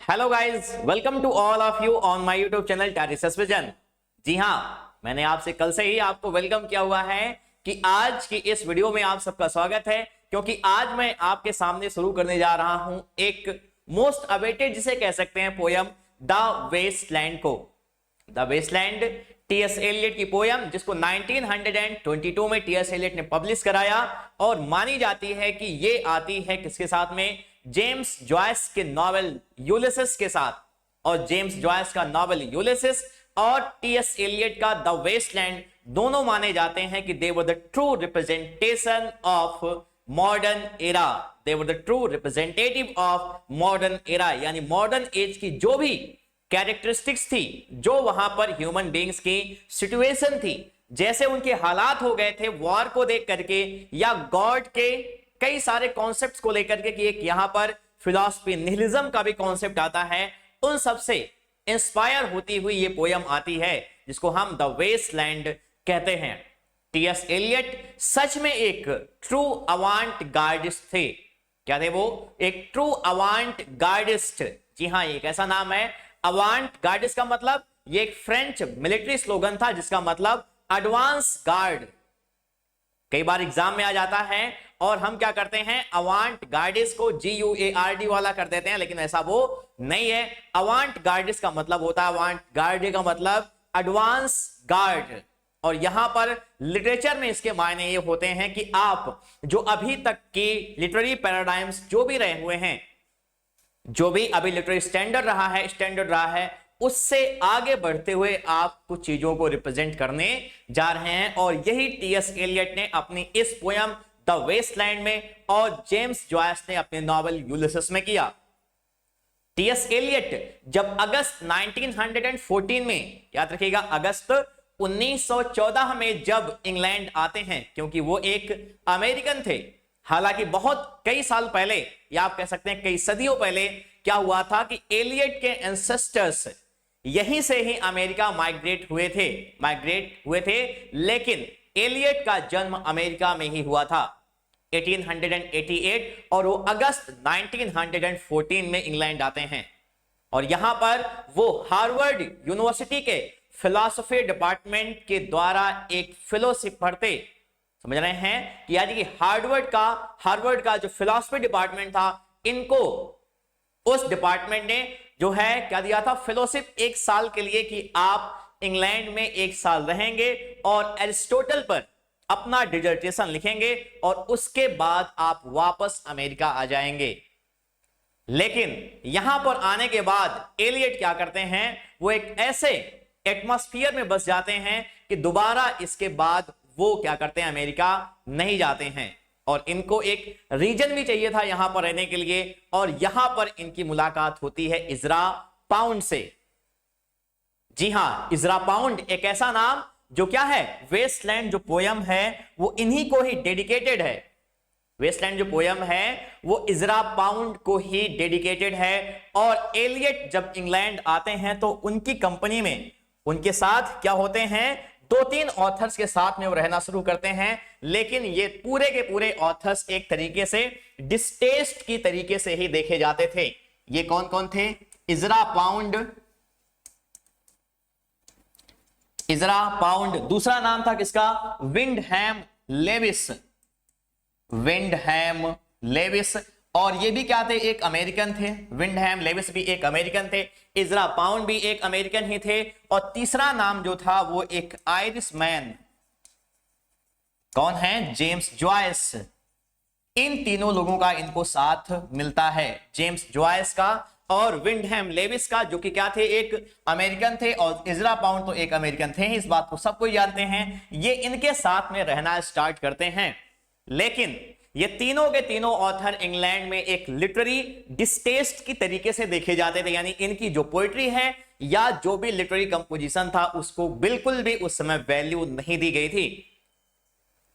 Hello guys, welcome to all of you on my YouTube channel टेरिसस vision. जी हाँ, मैंने आपसे कल से ही आपको वेलकम किया हुआ है कि आज की इस वीडियो में आप सबका स्वागत है, क्योंकि आज मैं आपके सामने शुरू करने जा रहा हूं एक मोस्ट अवेटेड, जिसे कह सकते हैं, पोयम द वेस्टलैंड को। The Waste Land T S. एलियट की पोयम, जिसको 1922 में टी.एस. एलियट ने पब्लिश कराया और मानी जाती है कि ये आती है किसके साथ में, जेम्स जॉयस के नॉवेल यूलिसिस के साथ। और जेम्स जॉयस का नॉवेल यूलिसिस और टी.एस. एलियट का द वेस्टलैंड दोनों माने जाते हैं कि they were the true representation of modern era. They were the true representative of modern era, यानी मॉडर्न एज की जो भी कैरेक्टरिस्टिक्स थी, जो वहां पर ह्यूमन बीइंग्स की सिचुएशन थी, जैसे उनके हालात हो गए थे वॉर को देख करके, या गॉड के कई सारे कॉन्सेप्ट्स को लेकर के, कि एक यहां पर फिलॉसफी निहिलिज्म का भी कॉन्सेप्ट आता है, उन सब से इंस्पायर होती हुई ये पोयम आती है, जिसको हम द वेस्टलैंड कहते हैं। टी.एस. एलियट सच में एक ट्रू अवांट गार्डिस्ट थे। क्या थे वो? एक ट्रू अवांट गार्डिस्ट। जी हाँ, एक ऐसा नाम है। अवांट गार्डिस्ट का मतलब, ये एक फ्रेंच मिलिट्री स्लोगन था जिसका मतलब एडवांस गार्ड। कई बार एग्जाम में आ जाता है और हम क्या करते हैं, अवांट गार्डिस को GUARD वाला कर देते हैं, लेकिन ऐसा वो नहीं है। अवांट गार्डिस का मतलब होता है, अवांट गार्ड का मतलब एडवांस गार्ड। और यहां पर लिटरेचर में इसके मायने ये होते हैं कि आप जो अभी तक की लिटरेरी पैराडाइम्स जो भी रहे हुए हैं, जो भी अभी लिटरेरी स्टैंडर्ड रहा है, उससे आगे बढ़ते हुए आप कुछ चीजों को रिप्रेजेंट करने जा रहे हैं। और यही टी.एस. एलियट ने अपनी इस पोयम द वेस्टलैंड में और जेम्स जॉयस ने अपने नॉवेल यूलिसिस में किया। टी.एस. एलियट जब अगस्त 1914 में, याद रखिएगा, अगस्त 1914 में जब इंग्लैंड आते हैं, क्योंकि वो एक अमेरिकन थे। हालांकि बहुत कई साल पहले, या आप कह सकते हैं कई सदियों पहले, क्या हुआ था कि एलियट के एंसेस्टर्स यहीं से ही अमेरिका माइग्रेट हुए थे, लेकिन एलियट का जन्म अमेरिका में ही हुआ था 1888, और वो अगस्त 1914 में इंग्लैंड आते हैं। और यहां पर वो हार्वर्ड यूनिवर्सिटी के फिलॉसफी डिपार्टमेंट के द्वारा एक फेलोशिप पढ़ते। समझ रहे हैं कि यानी कि हार्वर्ड का जो फिलॉसफी डिपार्टमेंट था, इनको उस डिपार्टमेंट ने जो है क्या दिया था, फेलोशिप 1 साल के लिए, कि आप इंग्लैंड में 1 साल रहेंगे और एरिस्टोटल पर अपना डिसर्टेशन लिखेंगे और उसके बाद आप वापस अमेरिका आ जाएंगे। लेकिन यहां पर आने के बाद एलियट क्या करते हैं, वो एक ऐसे एटमॉस्फेयर में बस जाते हैं कि दोबारा इसके बाद वो क्या करते हैं, अमेरिका नहीं जाते हैं। और इनको एक रीजन भी चाहिए था यहां पर रहने के लिए, और यहां पर इनकी मुलाकात होती है इजरा पाउंड से। जी हां, इजरा पाउंड एक ऐसा नाम जो क्या है, वेस्टलैंड जो पोयम है वो इन्हीं को ही डेडिकेटेड है। वेस्टलैंड जो पोयम है वो इजरा पाउंड को ही डेडिकेटेड है। और एलियट जब इंग्लैंड आते हैं तो उनकी कंपनी में उनके साथ क्या होते हैं, 2-3 ऑथर्स के साथ में वो रहना शुरू करते हैं। लेकिन ये पूरे के पूरे ऑथर्स एक तरीके से डिस्टेस्ट की तरीके से ही देखे जाते थे। ये कौन कौन थे? इजरा पाउंड, दूसरा नाम था किसका, विंडहैम लेविस। और ये भी क्या थे, एक अमेरिकन थे। विंडहैम लेविस भी एक अमेरिकन थे, इजरा पाउंड भी एक अमेरिकन ही थे। और तीसरा नाम जो था वो एक आयरिश मैन, कौन है, जेम्स जॉयस। इन तीनों लोगों का इनको साथ मिलता है, जेम्स जॉयस का और विंडहैम लेविस का, जो कि क्या थे, एक अमेरिकन थे, और इजरा पाउंड तो एक अमेरिकन थे। इस बात को सबको जानते हैं। ये इनके साथ में रहना स्टार्ट करते हैं। लेकिन ये तीनों के तीनों ऑथर इंग्लैंड में एक लिटरेरी डिस्टेस्ट की तरीके से देखे जाते थे, यानी इनकी जो पोएट्री है या जो भी लिटरेरी कंपोजिशन था, उसको बिल्कुल भी उस समय वैल्यू नहीं दी गई थी।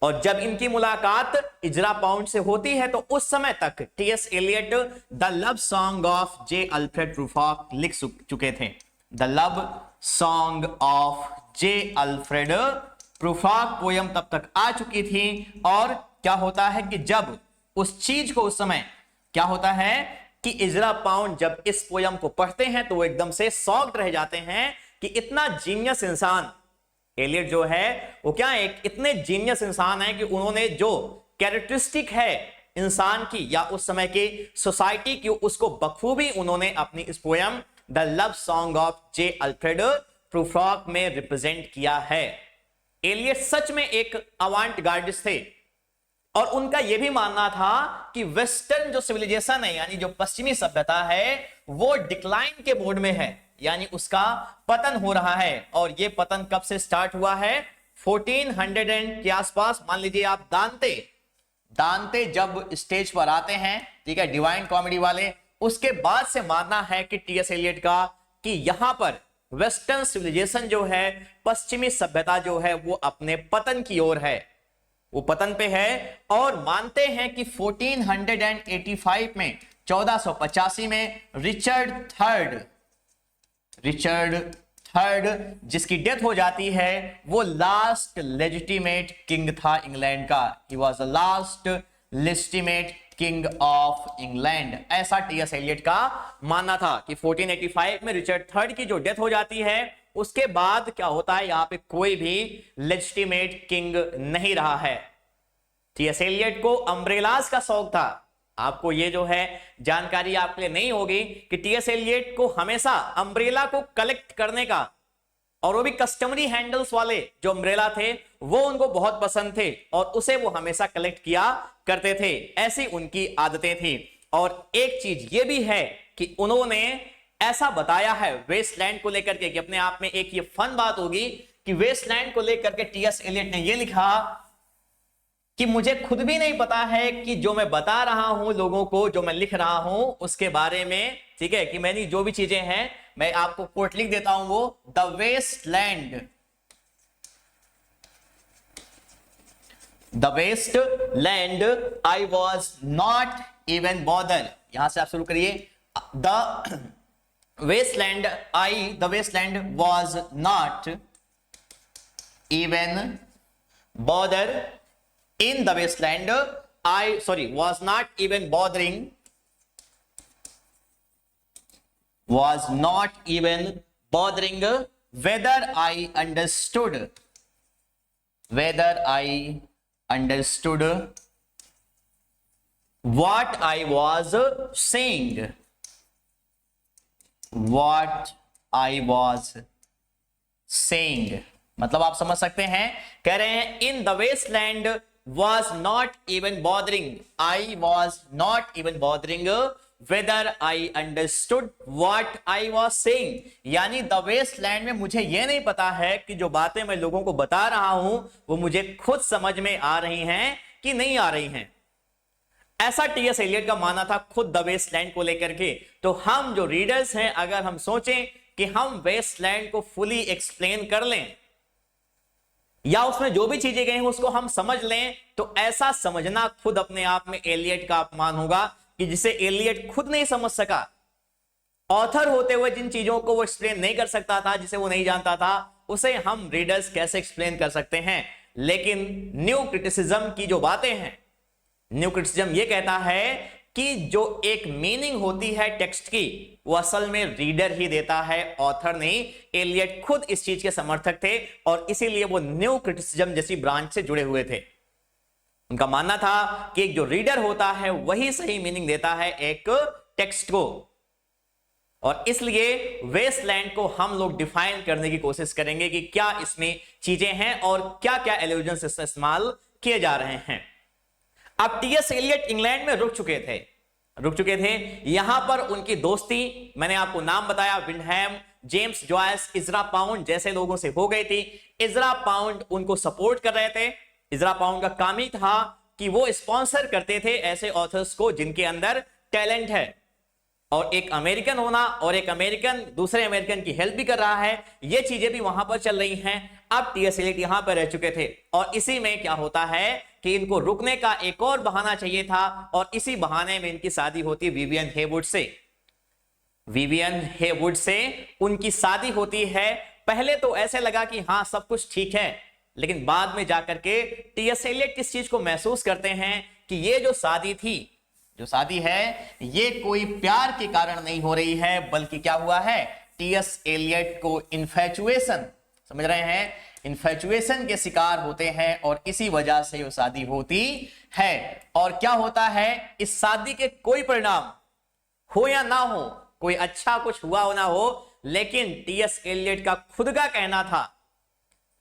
और जब इनकी मुलाकात इजरा पाउंड से होती है, तो उस समय तक T S. Eliot the love song of J Alfred Prufrock लिख चुके थे। The love song of J Alfred Prufrock poem तब तक आ चुकी थी। और क्या होता है कि जब उस चीज को, उस समय क्या होता है, कि इजरा पाउंड जब इस पोयम को पढ़ते हैं तो वो एकदम से शॉक्ड रह जाते हैं कि इतना जीनियस इंसान एलियट जो है वो क्या एक इतने जीनियस इंसान है कि उन्होंने जो कैरेक्टरिस्टिक है इंसान की या उस समय की सोसाइटी की उसको बखूबी उन्होंने अपनी इस poem the love song of J Alfred Prufrock में रिप्रेजेंट किया है। एलियट सच में एक अवांट गार्डिस्ट थे और उनका यह भी मानना था कि वेस्टर्न जो सिविलाइजेशन है यानी जो पश्चिमी सभ्यता है वो डिक्लाइन के मोड में है, यानी उसका पतन हो रहा है। और यह पतन कब से स्टार्ट हुआ है? 1400 के आसपास। मान लीजिए आप दांते जब स्टेज पर आते हैं, ठीक है, डिवाइन कॉमेडी वाले, उसके बाद से मानना है कि टीएस एलियट का कि यहां पर वेस्टर्न सिविलाइजेशन जो है, पश्चिमी सभ्यता जो है वो अपने पतन की ओर है, वो पतन पे है। और मानते हैं कि 1485 में 1485 में रिचर्ड थर्ड जिसकी डेथ हो जाती है वो लास्ट लेजिटिमेट किंग था इंग्लैंड का। He was the last legitimate king of England, ऐसा टीएस एलियट का मानना था कि 1485 में रिचर्ड थर्ड की जो डेथ हो जाती है उसके बाद क्या होता है, यहां पे कोई भी लेजिटिमेट किंग नहीं रहा है। टीएस एलियट को अम्ब्रेलास का शौक था। आपको ये जो है जानकारी आपके लिए नहीं होगी कि टीएस एलियट को हमेशा अम्ब्रेला को कलेक्ट करने का, और वो भी कस्टमरी हैंडल्स वाले जो अम्ब्रेला थे वो उनको बहुत पसंद थे और उसे वो हमेशा कलेक्ट किया करते थे, ऐसी उनकी आदतें थी। और एक चीज ये भी है कि उन्होंने ऐसा बताया है वेस्टलैंड को लेकर के कि अपने आप में एक ये फन बात होगी कि वेस्टलैंड को लेकर के टीएस एलियट ने ये लिखा कि मुझे खुद भी नहीं पता है कि जो मैं बता रहा हूं लोगों को, जो मैं लिख रहा हूं उसके बारे में, ठीक है, कि मैंने जो भी चीजें हैं मैं आपको कोट लिख देता हूं, वो the Waste Land I was not even bother. यहां से आप शुरू करिए। The Waste Land was not even bother in the wasteland was not even bothering whether I understood what I was saying। मतलब आप समझ सकते हैं, कह रहे हैं in the Waste Land was not even bothering whether I understood what I was saying। यानी the Westland में मुझे यह नहीं पता है कि जो बातें मैं लोगों को बता रहा हूं वो मुझे खुद समझ में आ रही हैं कि नहीं आ रही हैं। ऐसा टीएस एलियट का मानना था खुद द वेस्टलैंड को लेकर के। तो हम जो रीडर्स हैं, अगर हम सोचें कि हम वेस्टलैंड को फुली एक्सप्लेन कर लें या उसमें जो भी चीजें गई हैं उसको हम समझ लें, तो ऐसा समझना खुद अपने आप में एलियट का अपमान होगा कि जिसे एलियट खुद नहीं समझ सका। ऑथर होते हुए जिन चीजों को वो एक्सप्लेन नहीं कर सकता था, जिसे वो नहीं जानता था, उसे हम रीडर्स कैसे एक्सप्लेन कर सकते हैं। लेकिन न्यू क्रिटिसिज्म की जो बातें हैं, न्यू क्रिटिसिज्म ये कहता है कि जो एक मीनिंग होती है टेक्स्ट की वो असल में रीडर ही देता है, ऑथर नहीं। एलियट खुद इस चीज के समर्थक थे और इसीलिए वो न्यू क्रिटिसिज्म जैसी ब्रांच से जुड़े हुए थे। उनका मानना था कि एक जो रीडर होता है वही सही मीनिंग देता है एक टेक्स्ट को, और इसलिए वेस्टलैंड को हम लोग डिफाइन करने की कोशिश करेंगे कि क्या इसमें चीजें हैं और क्या क्या एलिजन्स इस्तेमाल किए जा रहे हैं। अब टीएस एलियट इंग्लैंड में रुक चुके थे। यहां पर उनकी दोस्ती, मैंने आपको नाम बताया, विंडहैम, जेम्स जॉयस, इजरा पाउंड जैसे लोगों से हो गई थी। इजरा पाउंड उनको सपोर्ट कर रहे थे। इजरा पाउंड का काम ही था कि वो स्पॉन्सर करते थे ऐसे ऑथर्स को जिनके अंदर टैलेंट है, और एक अमेरिकन होना और एक अमेरिकन दूसरे अमेरिकन की हेल्प भी कर रहा है, ये चीजें भी वहां पर चल रही हैं। अब टीएस एलियट यहां पर रह चुके थे और इसी में क्या होता है कि इनको रुकने का एक और बहाना चाहिए था, और इसी बहाने में इनकी शादी होती है विवियन हेवुड से उनकी शादी होती है। पहले तो ऐसे लगा कि हाँ सब कुछ ठीक है, लेकिन बाद में जाकर के टीएस एलियट किस चीज को महसूस करते हैं कि ये जो शादी थी जो शादी है ये कोई प्यार के कारण नहीं हो रही है, बल्कि क्या हुआ है, टीएस एलियट को इन्फैचुएशन, समझ रहे हैं, इन्फैचुएशन के शिकार होते हैं और इसी वजह से वो शादी होती है। और क्या होता है, इस शादी के कोई परिणाम हो या ना हो, कोई अच्छा कुछ हुआ हो ना हो, लेकिन टीएस एलियट का खुद का कहना था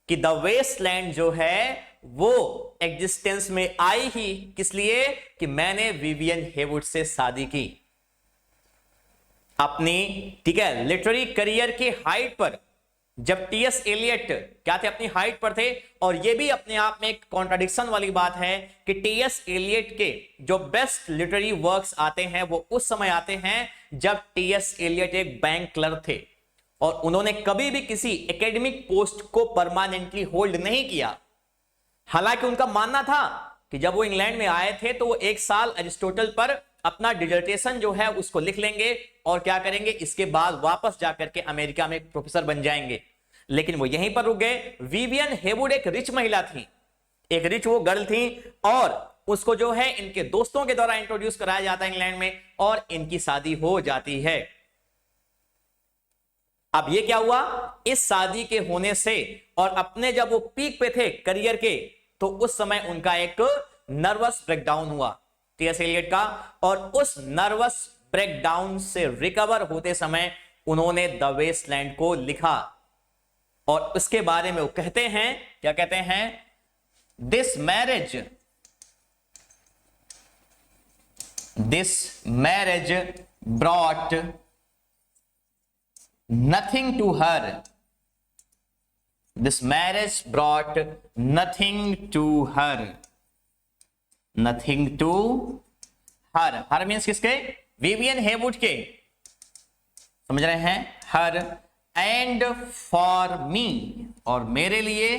कि द वेस्टलैंड जो है वो एग्जिस्टेंस में आई ही किस लिए, कि मैंने विवियन हेवुड से शादी की। अपनी, ठीक है, लिटरेरी करियर के हाइट पर जब टीएस एलियट क्या थे, अपनी हाइट पर थे, और यह भी अपने आप में एक कॉन्ट्राडिक्शन वाली बात है कि टीएस एलियट के जो बेस्ट लिटरेरी वर्क्स आते हैं वो उस समय आते हैं जब टीएस एलियट एक बैंक क्लर्क थे और उन्होंने कभी भी किसी एकेडमिक पोस्ट को परमानेंटली होल्ड नहीं किया। हालांकि उनका मानना था कि जब वो इंग्लैंड में आए थे तो वो एक साल अरिस्टोटल पर अपना डिसर्टेशन जो है उसको लिख लेंगे और क्या करेंगे, इसके बाद वापस जाकर के अमेरिका में प्रोफेसर बन जाएंगे, लेकिन वो यहीं पर रुक गए। विवियन हेवुड एक रिच महिला थी, एक रिच वो गर्ल थी, और उसको जो है इनके दोस्तों के द्वारा इंट्रोड्यूस कराया जाता है इंग्लैंड में और इनकी शादी हो जाती है। अब ये क्या हुआ, इस शादी के होने से और अपने जब वो पीक पे थे करियर के, तो उस समय उनका एक नर्वस ब्रेकडाउन हुआ टीएस एलियट का, और उस नर्वस ब्रेकडाउन से रिकवर होते समय उन्होंने द वेस्टलैंड को लिखा और उसके बारे में वो कहते हैं, क्या कहते हैं, this marriage brought nothing to her, this marriage brought nothing to her, nothing to her, her means किसके, विवियन हेवुड के, समझ रहे हैं, हर, एंड फॉर मी, और मेरे लिए,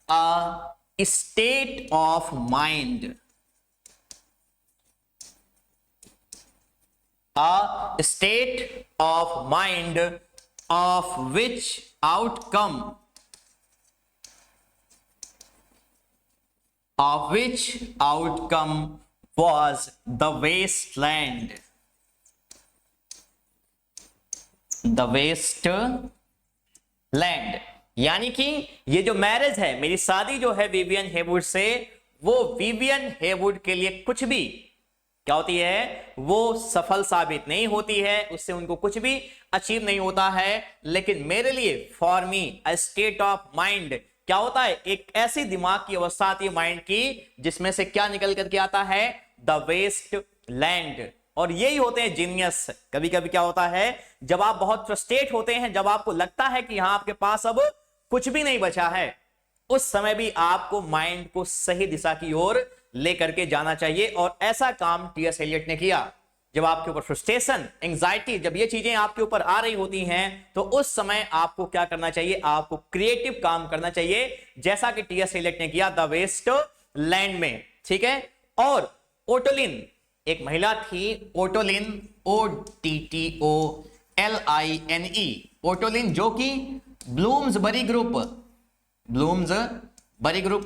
a state of mind, a state of mind of which outcome was the wasteland, the wasteland, यानी कि ये जो मैरिज है, मेरी शादी जो है विवियन हेवुड से, वो विवियन हेवुड के लिए कुछ भी क्या होती है, वो सफल साबित नहीं होती है, उससे उनको कुछ भी अचीव नहीं होता है, लेकिन मेरे लिए, for me, a state of mind, क्या होता है, एक ऐसी दिमाग की अवस्था आती है माइंड की जिसमें से क्या निकल करके आता है, द वेस्ट लैंड। और यही होते हैं जीनियस। कभी कभी क्या होता है, जब आप बहुत फ्रस्ट्रेट होते हैं, जब आपको लगता है कि यहां आपके पास अब कुछ भी नहीं बचा है, उस समय भी आपको माइंड को सही दिशा की ओर लेकर के जाना चाहिए, और ऐसा काम टीएस एलियट ने किया। जब आपके ऊपर फ्रस्ट्रेशन, एंजाइटी, जब ये चीजें आपके ऊपर आ रही होती हैं, तो उस समय आपको क्या करना चाहिए, आपको क्रिएटिव काम करना चाहिए, जैसा कि टीएस एलियट ने किया द वेस्ट लैंड में, ठीक है। और ओटोलिन, एक महिला थी ओटोलिन, OTTOLINE, ओटोलिन, जो कि ब्लूम्सबरी ग्रुप,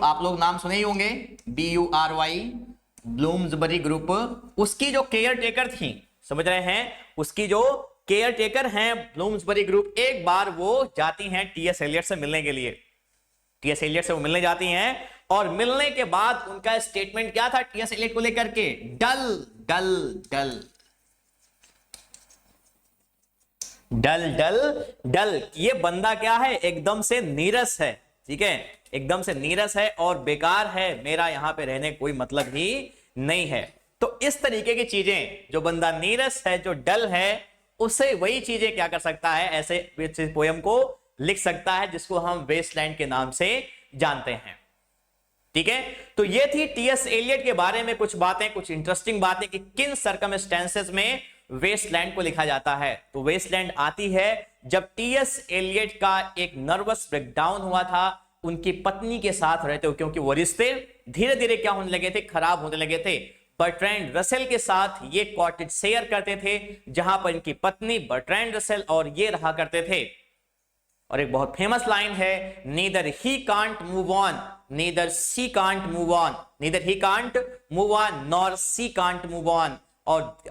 आप लोग नाम सुने ही होंगे, BURY, ब्लूम्सबरी ग्रुप, उसकी जो केयर टेकर थी, समझ रहे हैं, उसकी जो केयर टेकर हैं ब्लूम्सबरी ग्रुप, एक बार वो जाती हैं टीएस एलियट से मिलने के लिए, टीएस एलियट से वो मिलने जाती हैं, और मिलने के बाद उनका स्टेटमेंट क्या था टीएस एलियट को लेकर के, डल डल डल डल डल डल, ये बंदा क्या है, एकदम से नीरस है, ठीक है, एकदम से नीरस है और बेकार है, मेरा यहां पे रहने कोई मतलब ही नहीं है। तो इस तरीके की चीजें, जो बंदा नीरस है, जो डल है, उससे वही चीजें क्या कर सकता है, ऐसे पोयम को लिख सकता है, जिसको हम वेस्टलैंड के नाम से जानते हैं, ठीक है। तो ये थी टीएस एलियट के बारे में कुछ बातें, कुछ इंटरेस्टिंग बातें कि किन सर्कमस्टेंसेस में वेस्टलैंड को लिखा जाता है। तो वेस्टलैंड आती है जब टीएस एलियट का एक नर्वस ब्रेकडाउन हुआ था उनकी पत्नी के साथ रहते हो, क्योंकि वो रिश्ते धीरे धीरे क्या होने लगे थे, खराब होने लगे थे। बर्ट्रैंड रसेल के साथ ये कॉटेज शेयर करते थे, जहां पर इनकी पत्नी बर्ट्रैंड रसेल और ये रहा करते थे। और एक बहुत फेमस लाइन है, neither he can't move on, neither she can't move on, neither he can't move on nor she can't move on, और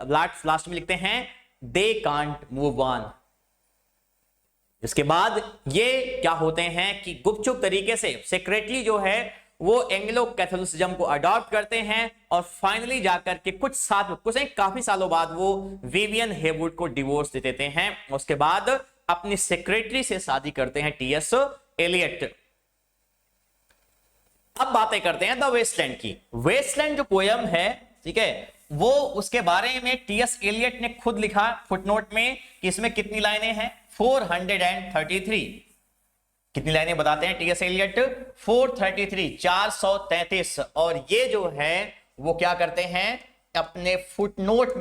लास्ट में लिखते हैं दे कांट मूव ऑन। इसके बाद ये क्या होते हैं कि गुपचुप तरीके से सीक्रेटली जो है वो एंग्लो कैथोलिसिज्म को अडॉप्ट करते हैं, और फाइनली जाकर के काफी सालों बाद वो विवियन हेवुड को डिवोर्स दे देते हैं। उसके बाद अपनी सेक्रेटरी से शादी करते हैं, टीएस एलियट। अब बातें करते हैं द वेस्टलैंड की। वेस्टलैंड जो पोयम है, ठीक है, वो उसके बारे में टीएस एलियट ने खुद लिखा फुटनोट में कि इसमें कितनी लाइनें हैं, 433। कितनी लाइनें बताते हैं टीएस एलियट, 433, 433। और ये जो है वो क्या करते हैं, अपने फुटनोट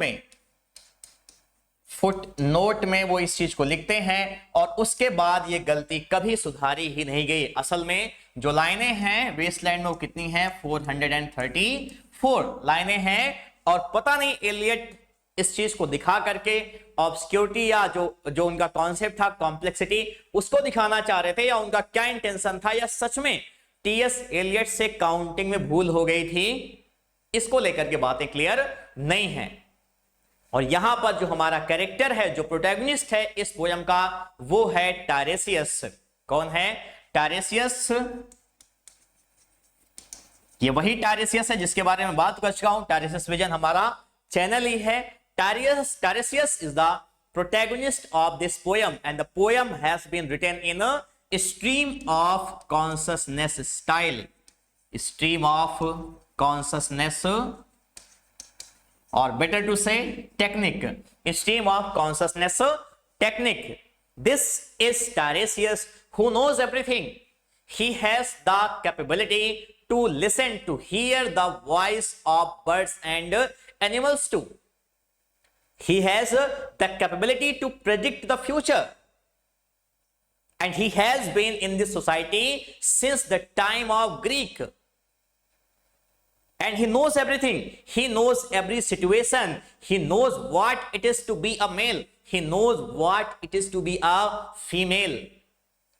में वो इस चीज को लिखते हैं, और उसके बाद ये गलती कभी सुधारी ही नहीं गई। असल में जो लाइनें हैं वेस्टलैंड में वो कितनी हैं, 434 लाइनें हैं। और पता नहीं एलियट इस चीज को दिखा करके ऑब्सक्योरिटी या जो उनका कॉन्सेप्ट था कॉम्प्लेक्सिटी उसको दिखाना चाह रहे थे, या उनका क्या इंटेंशन था, या सच में टीएस एलियट से काउंटिंग में भूल हो गई थी, इसको लेकर के बातें क्लियर नहीं है। और यहां पर जो हमारा कैरेक्टर है, जो प्रोटैगनिस्ट है इस पोयम का, वो है टायरेसियस। कौन है, टायरेसियस। ये वही टायरेसियस है जिसके बारे में बात कर चुका हूं, टायरेसियस विजन हमारा चैनल ही है। Tiresias is the protagonist of this poem, and the poem has been written in a stream of consciousness style. Stream of consciousness, or better to say technique. Stream of consciousness technique. This is Tiresias who knows everything. He has the capability to listen, to hear the voice of birds and animals too. He has the capability to predict the future, and he has been in this society since the time of Greek, and he knows everything. He knows every situation. He knows what it is to be a male. He knows what it is to be a female.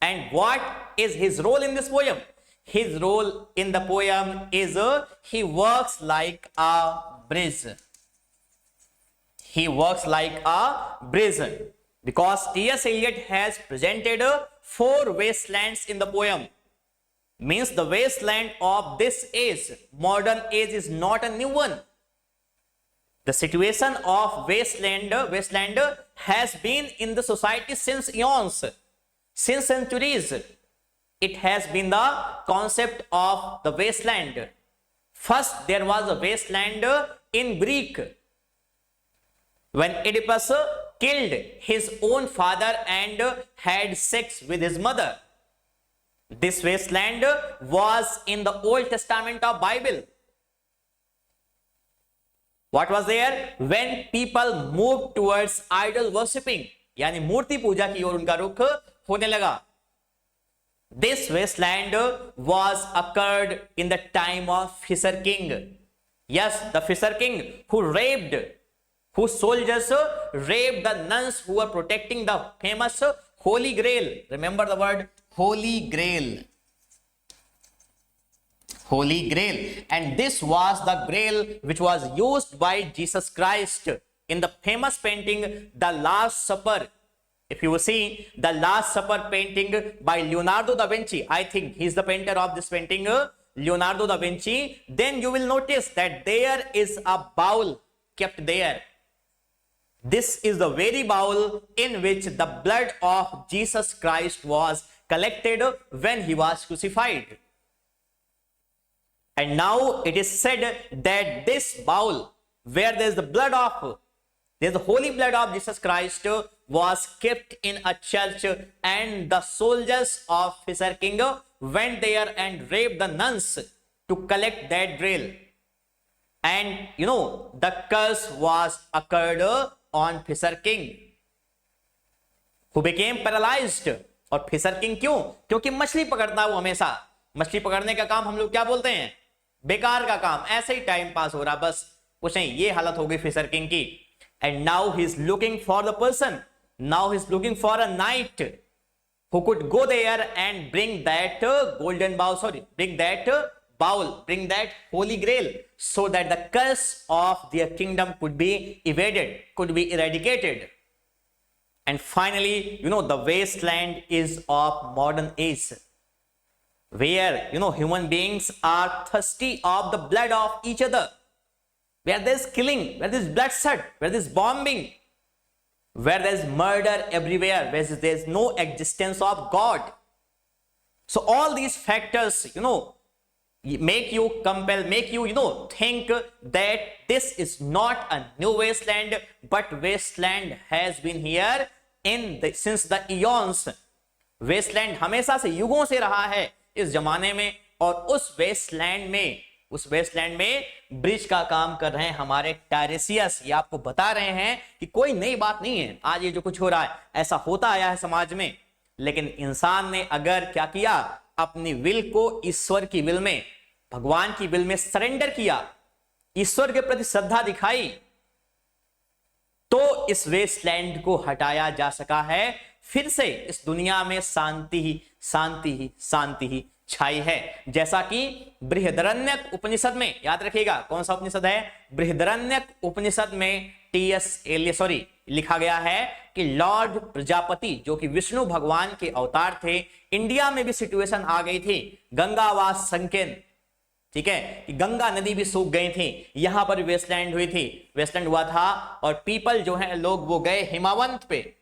And what is his role in this poem? His role in the poem is he works like a bridge. He works like a bridge, because T.S. Eliot has presented 4 wastelands in the poem. Means the wasteland of this age, modern age, is not a new one. The situation of wasteland has been in the society since eons, since centuries. It has been the concept of the wasteland. First there was a wasteland in Greek, when Oedipus killed his own father and had sex with his mother. This wasteland was in the Old Testament of Bible. What was there? When people moved towards idol worshipping, यानी मूर्ति पूजा की ओर उनका रुख होने लगा. This wasteland was occurred in the time of Fisher King. Yes, the Fisher King whose soldiers raped the nuns who were protecting the famous Holy Grail. Remember the word Holy Grail. Holy Grail. And this was the grail which was used by Jesus Christ in the famous painting The Last Supper. If you see the Last Supper painting by Leonardo da Vinci, I think he is the painter of this painting, Leonardo da Vinci, then you will notice that there is a bowl kept there. This is the very bowl in which the blood of Jesus Christ was collected when he was crucified. And now it is said that this bowl, where there is the holy blood of Jesus Christ, was kept in a church, and the soldiers of Fisher King went there and raped the nuns to collect that grail. And you know, the curse was occurred on Fisher King, who became paralyzed. और Fisher king क्यों? क्योंकि मछली पकड़ता है वो हमेशा. मछली पकड़ने का काम हम लोग क्या बोलते हैं? बेकार का काम, ऐसे ही टाइम पास हो रहा, बस कुछ नहीं. ये हालत हो गई फिशर किंग की. And now he is looking for the person, now he is looking for a night who could go there and bring that golden bowl, bring that holy grail, so that the curse of their kingdom could be evaded, could be eradicated. And finally, the wasteland is of modern age, where human beings are thirsty of the blood of each other, where there's killing, where there's bloodshed, where there's bombing, where there's murder everywhere, where there's no existence of God. So all these factors, make you think that this is not a new wasteland, but wasteland has been here since the eons. Wasteland हमेशा से, युगों से रहा है इस जमाने में, और उस वेस्टलैंड में ब्रिज का काम कर रहे हैं हमारे टायरेसियस। ये आपको बता रहे हैं कि कोई नई बात नहीं है, आज ये जो कुछ हो रहा है ऐसा होता आया है समाज में, लेकिन इंसान ने अगर क्या किया, अपनी विल को ईश्वर की विल में, भगवान की विल में सरेंडर किया, ईश्वर के प्रति श्रद्धा दिखाई, तो इस वेस्टलैंड को हटाया जा सका है। फिर से इस दुनिया में शांति ही छाई है। जैसा कि बृहदारण्यक उपनिषद में, याद रखिएगा कौन सा उपनिषद है, बृहदारण्यक उपनिषद में लिखा गया है कि लॉर्ड प्रजापति, जो कि विष्णु भगवान के अवतार थे, इंडिया में भी सिचुएशन आ गई थी, गंगा वास संकेन, ठीक है, कि गंगा नदी भी सूख गई थी, यहां पर वेस्टलैंड हुआ था, और पीपल जो है लोग वो गए हिमावंत पे,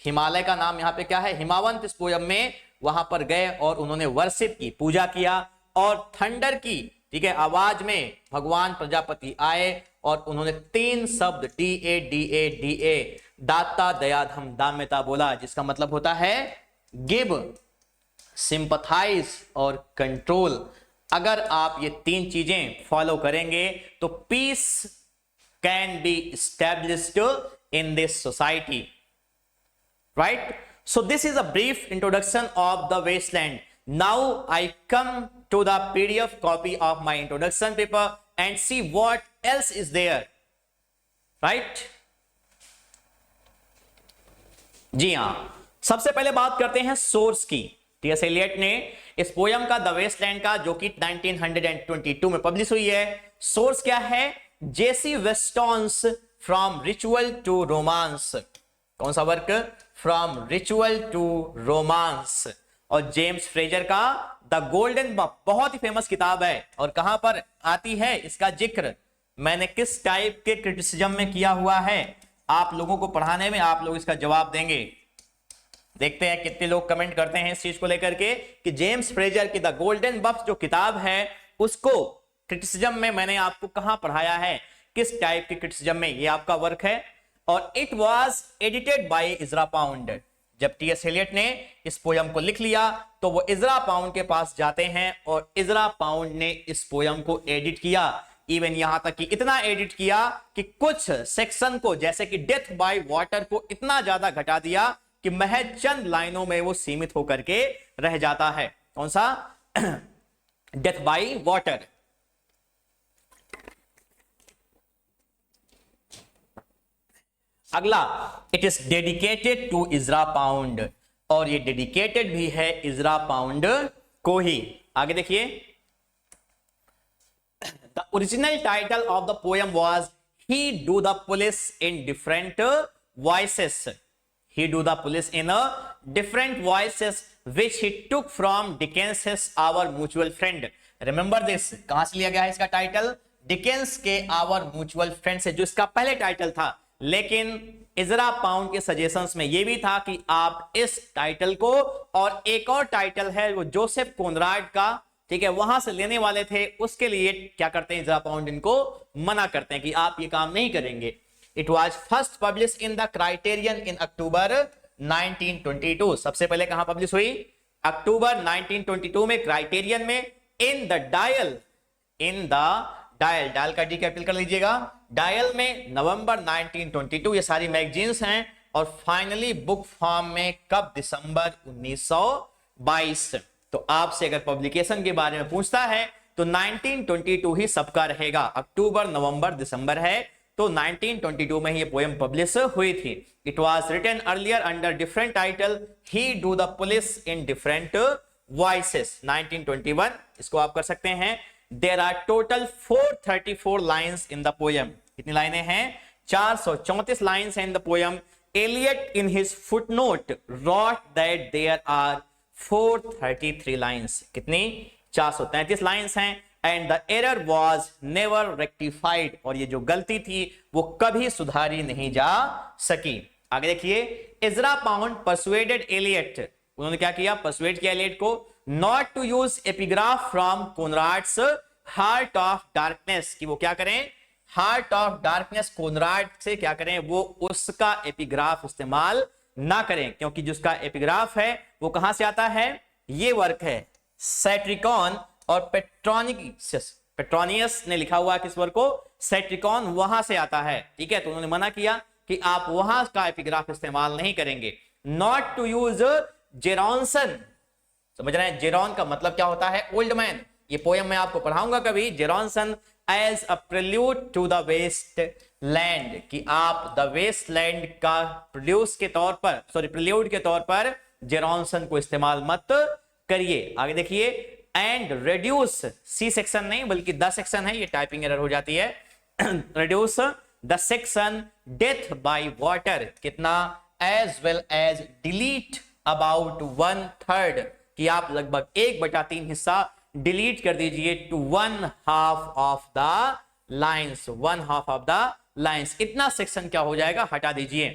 हिमालय का नाम यहाँ पे क्या है, हिमावंत, इस पोयम में वहां पर गए और उन्होंने वर्शिप की, पूजा किया, और थंडर की, ठीक है, आवाज में भगवान प्रजापति आए और उन्होंने 3 शब्द DA दाता दयाधम दाम्यता बोला, जिसका मतलब होता है गिव, सिंपथाइज और कंट्रोल। अगर आप ये 3 चीजें फॉलो करेंगे तो piece can be established in this society, right? So this is a brief introduction of the wasteland. Now I come to the PDF copy of my introduction paper and see what else is there, right? जी हाँ, सबसे पहले बात करते हैं source की। T.S.. Eliot ने इस poem का द वेस्टलैंड का, जो कि 1922 में पब्लिश हुई है, सोर्स क्या है, Jessie Weston's from ritual to romance. कौन सा work, from ritual to romance. और जेम्स फ्रेजर का द गोल्डन बफ, बहुत ही फेमस किताब है, और कहां पर आती है इसका जिक्र, मैंने किस टाइप के क्रिटिसिज्म में किया हुआ है, आप लोगों को पढ़ाने में आप लोग इसका जवाब देंगे। देखते हैं कितने लोग कमेंट करते हैं इस चीज को लेकर के कि जेम्स फ्रेजर की द गोल्डन बफ जो किताब है, उसको क्रिटिसिज्म में मैंने आपको कहां पढ़ाया है, किस टाइप के क्रिटिसिज्म में, ये आपका वर्क है। और it was edited by Ezra Pound. जब टी.एस. एलियट ने इस पोयम को लिख लिया तो वो इजरा पाउंड के पास जाते हैं, और इजरा पाउंड ने इस पोयम को एडिट किया, इवन यहां तक कि इतना एडिट किया कि कुछ सेक्शन को, जैसे कि डेथ बाय वाटर को, इतना ज्यादा घटा दिया कि महज चंद लाइनों में वो सीमित होकर के रह जाता है। कौन सा, डेथ बाय वाटर। अगला, it is dedicated to Ezra Pound, और ये डेडिकेटेड भी है इजरा पाउंड को ही। आगे देखिए, the original title of the poem was he do the police in different voices, he do the police in a different voices which he took from Dickens's Our Mutual Friend। Remember this, कहां से लिया गया है इसका title, Dickens के Our Mutual Friend से, जो इसका पहले टाइटल था। लेकिन इजरा पाउंड के सजेशंस में यह भी था कि आप इस टाइटल को, और एक और टाइटल है वो जोसेफ कोनराड का, ठीक है, वहां से लेने वाले थे, उसके लिए क्या करते हैं इजरा पाउंड, इनको मना करते हैं कि आप ये काम नहीं करेंगे। It was first published in the Criterion in October 1922। सबसे पहले कहां पब्लिश हुई, अक्टूबर 1922 में क्राइटेरियन में। इन द डायल का डी कैपिटल कर लीजिएगा, डायल में नवंबर 1922, ये सारी मैगजीन्स हैं। और फाइनली बुक फॉर्म में कब, दिसंबर 1922। तो आपसे अगर पब्लिकेशन के बारे में पूछता है तो 1922 ही सबका रहेगा, अक्टूबर, नवंबर, दिसंबर है, तो 1922 में ये पोएम पब्लिश हुई थी। It was written earlier under different title he do the police in different voices. 1921 इसको आप कर सकते हैं। There are total 434 lines in the poem. कितनी लाइनें हैं? 434 लाइन्स हैं in the poem. Eliot in his footnote wrote that there are 433 lines. कितनी? 433 लाइन्स हैं। And the error was never rectified, और ये जो गलती थी वो कभी सुधारी नहीं जा सकी। आगे देखिए, इजरा पाउंड परसुएडेड एलियट, उन्होंने क्या किया? परसुएड किया एलियट को not to use epigraph from Conrad's heart of darkness, कि वो क्या करें? हार्ट ऑफ डार्कनेस कोनराड से क्या करें? वो उसका एपिग्राफ इस्तेमाल ना करें, क्योंकि जिसका एपिग्राफ है वो कहां से आता है? ये वर्क है सैट्रिकॉन और पेट्रोनियस ने लिखा हुआ किस वर्क को? सैट्रिकॉन, वहां से आता है। ठीक है, तो उन्होंने मना किया कि आप वहां का एपिग्राफ इस्तेमाल नहीं करेंगे। नॉट टू यूज जेरॉन्सन, समझ रहे हैं? जेरॉन का मतलब क्या होता है? Old man. ये पोएम मैं आपको पढ़ाऊंगा कभी। Gerontion as a prelude to the waste land, कि आप द वेस्ट लैंड का प्रोड्यूस के तौर पर, सॉरी प्रेल्यूड के तौर पर जेरॉन्सन को इस्तेमाल मत करिए। आगे देखिए, एंड रेड्यूस, सी सेक्शन नहीं बल्कि द सेक्शन है, ये टाइपिंग एरर हो जाती है। Reduce the section death by water, कितना? As well as delete about 1/3, कि आप लगभग 1/3 हिस्सा डिलीट कर दीजिए to 1/2 of the lines. 1/2 of the lines, इतना सेक्शन क्या हो जाएगा? हटा दीजिए।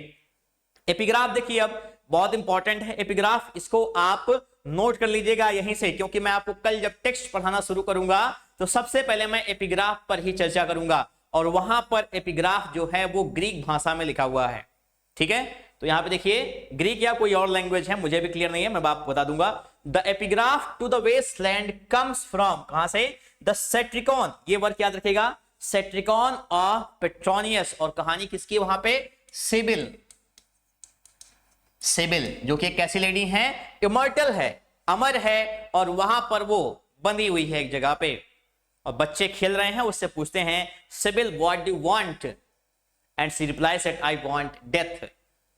एपिग्राफ देखिए, अब बहुत इंपॉर्टेंट है एपिग्राफ, इसको आप नोट कर लीजिएगा यहीं से, क्योंकि मैं आपको कल जब टेक्स्ट पढ़ाना शुरू करूंगा तो सबसे पहले मैं एपिग्राफ पर ही चर्चा करूंगा, और वहां पर एपिग्राफ जो है वो ग्रीक भाषा में लिखा हुआ है। ठीक है, तो यहां पे देखिए, ग्रीक या कोई और लैंग्वेज है, मुझे भी क्लियर नहीं है, मैं आपको बता दूंगा। The epigraph to the wasteland comes from, कहां से? द सैट्रिकॉन, ये वर्ड याद रखेगा, सैट्रिकॉन ऑफ पेट्रोनियस। और कहानी किसकी वहां पे? सिबिल। सिबिल जो कि एक कैसी लेडी है? इमॉर्टल है, अमर है, और वहां पर वो बंधी हुई है एक जगह पे, और बच्चे खेल रहे हैं। उससे पूछते हैं, CIBIL what do you want? And she replies that I want death,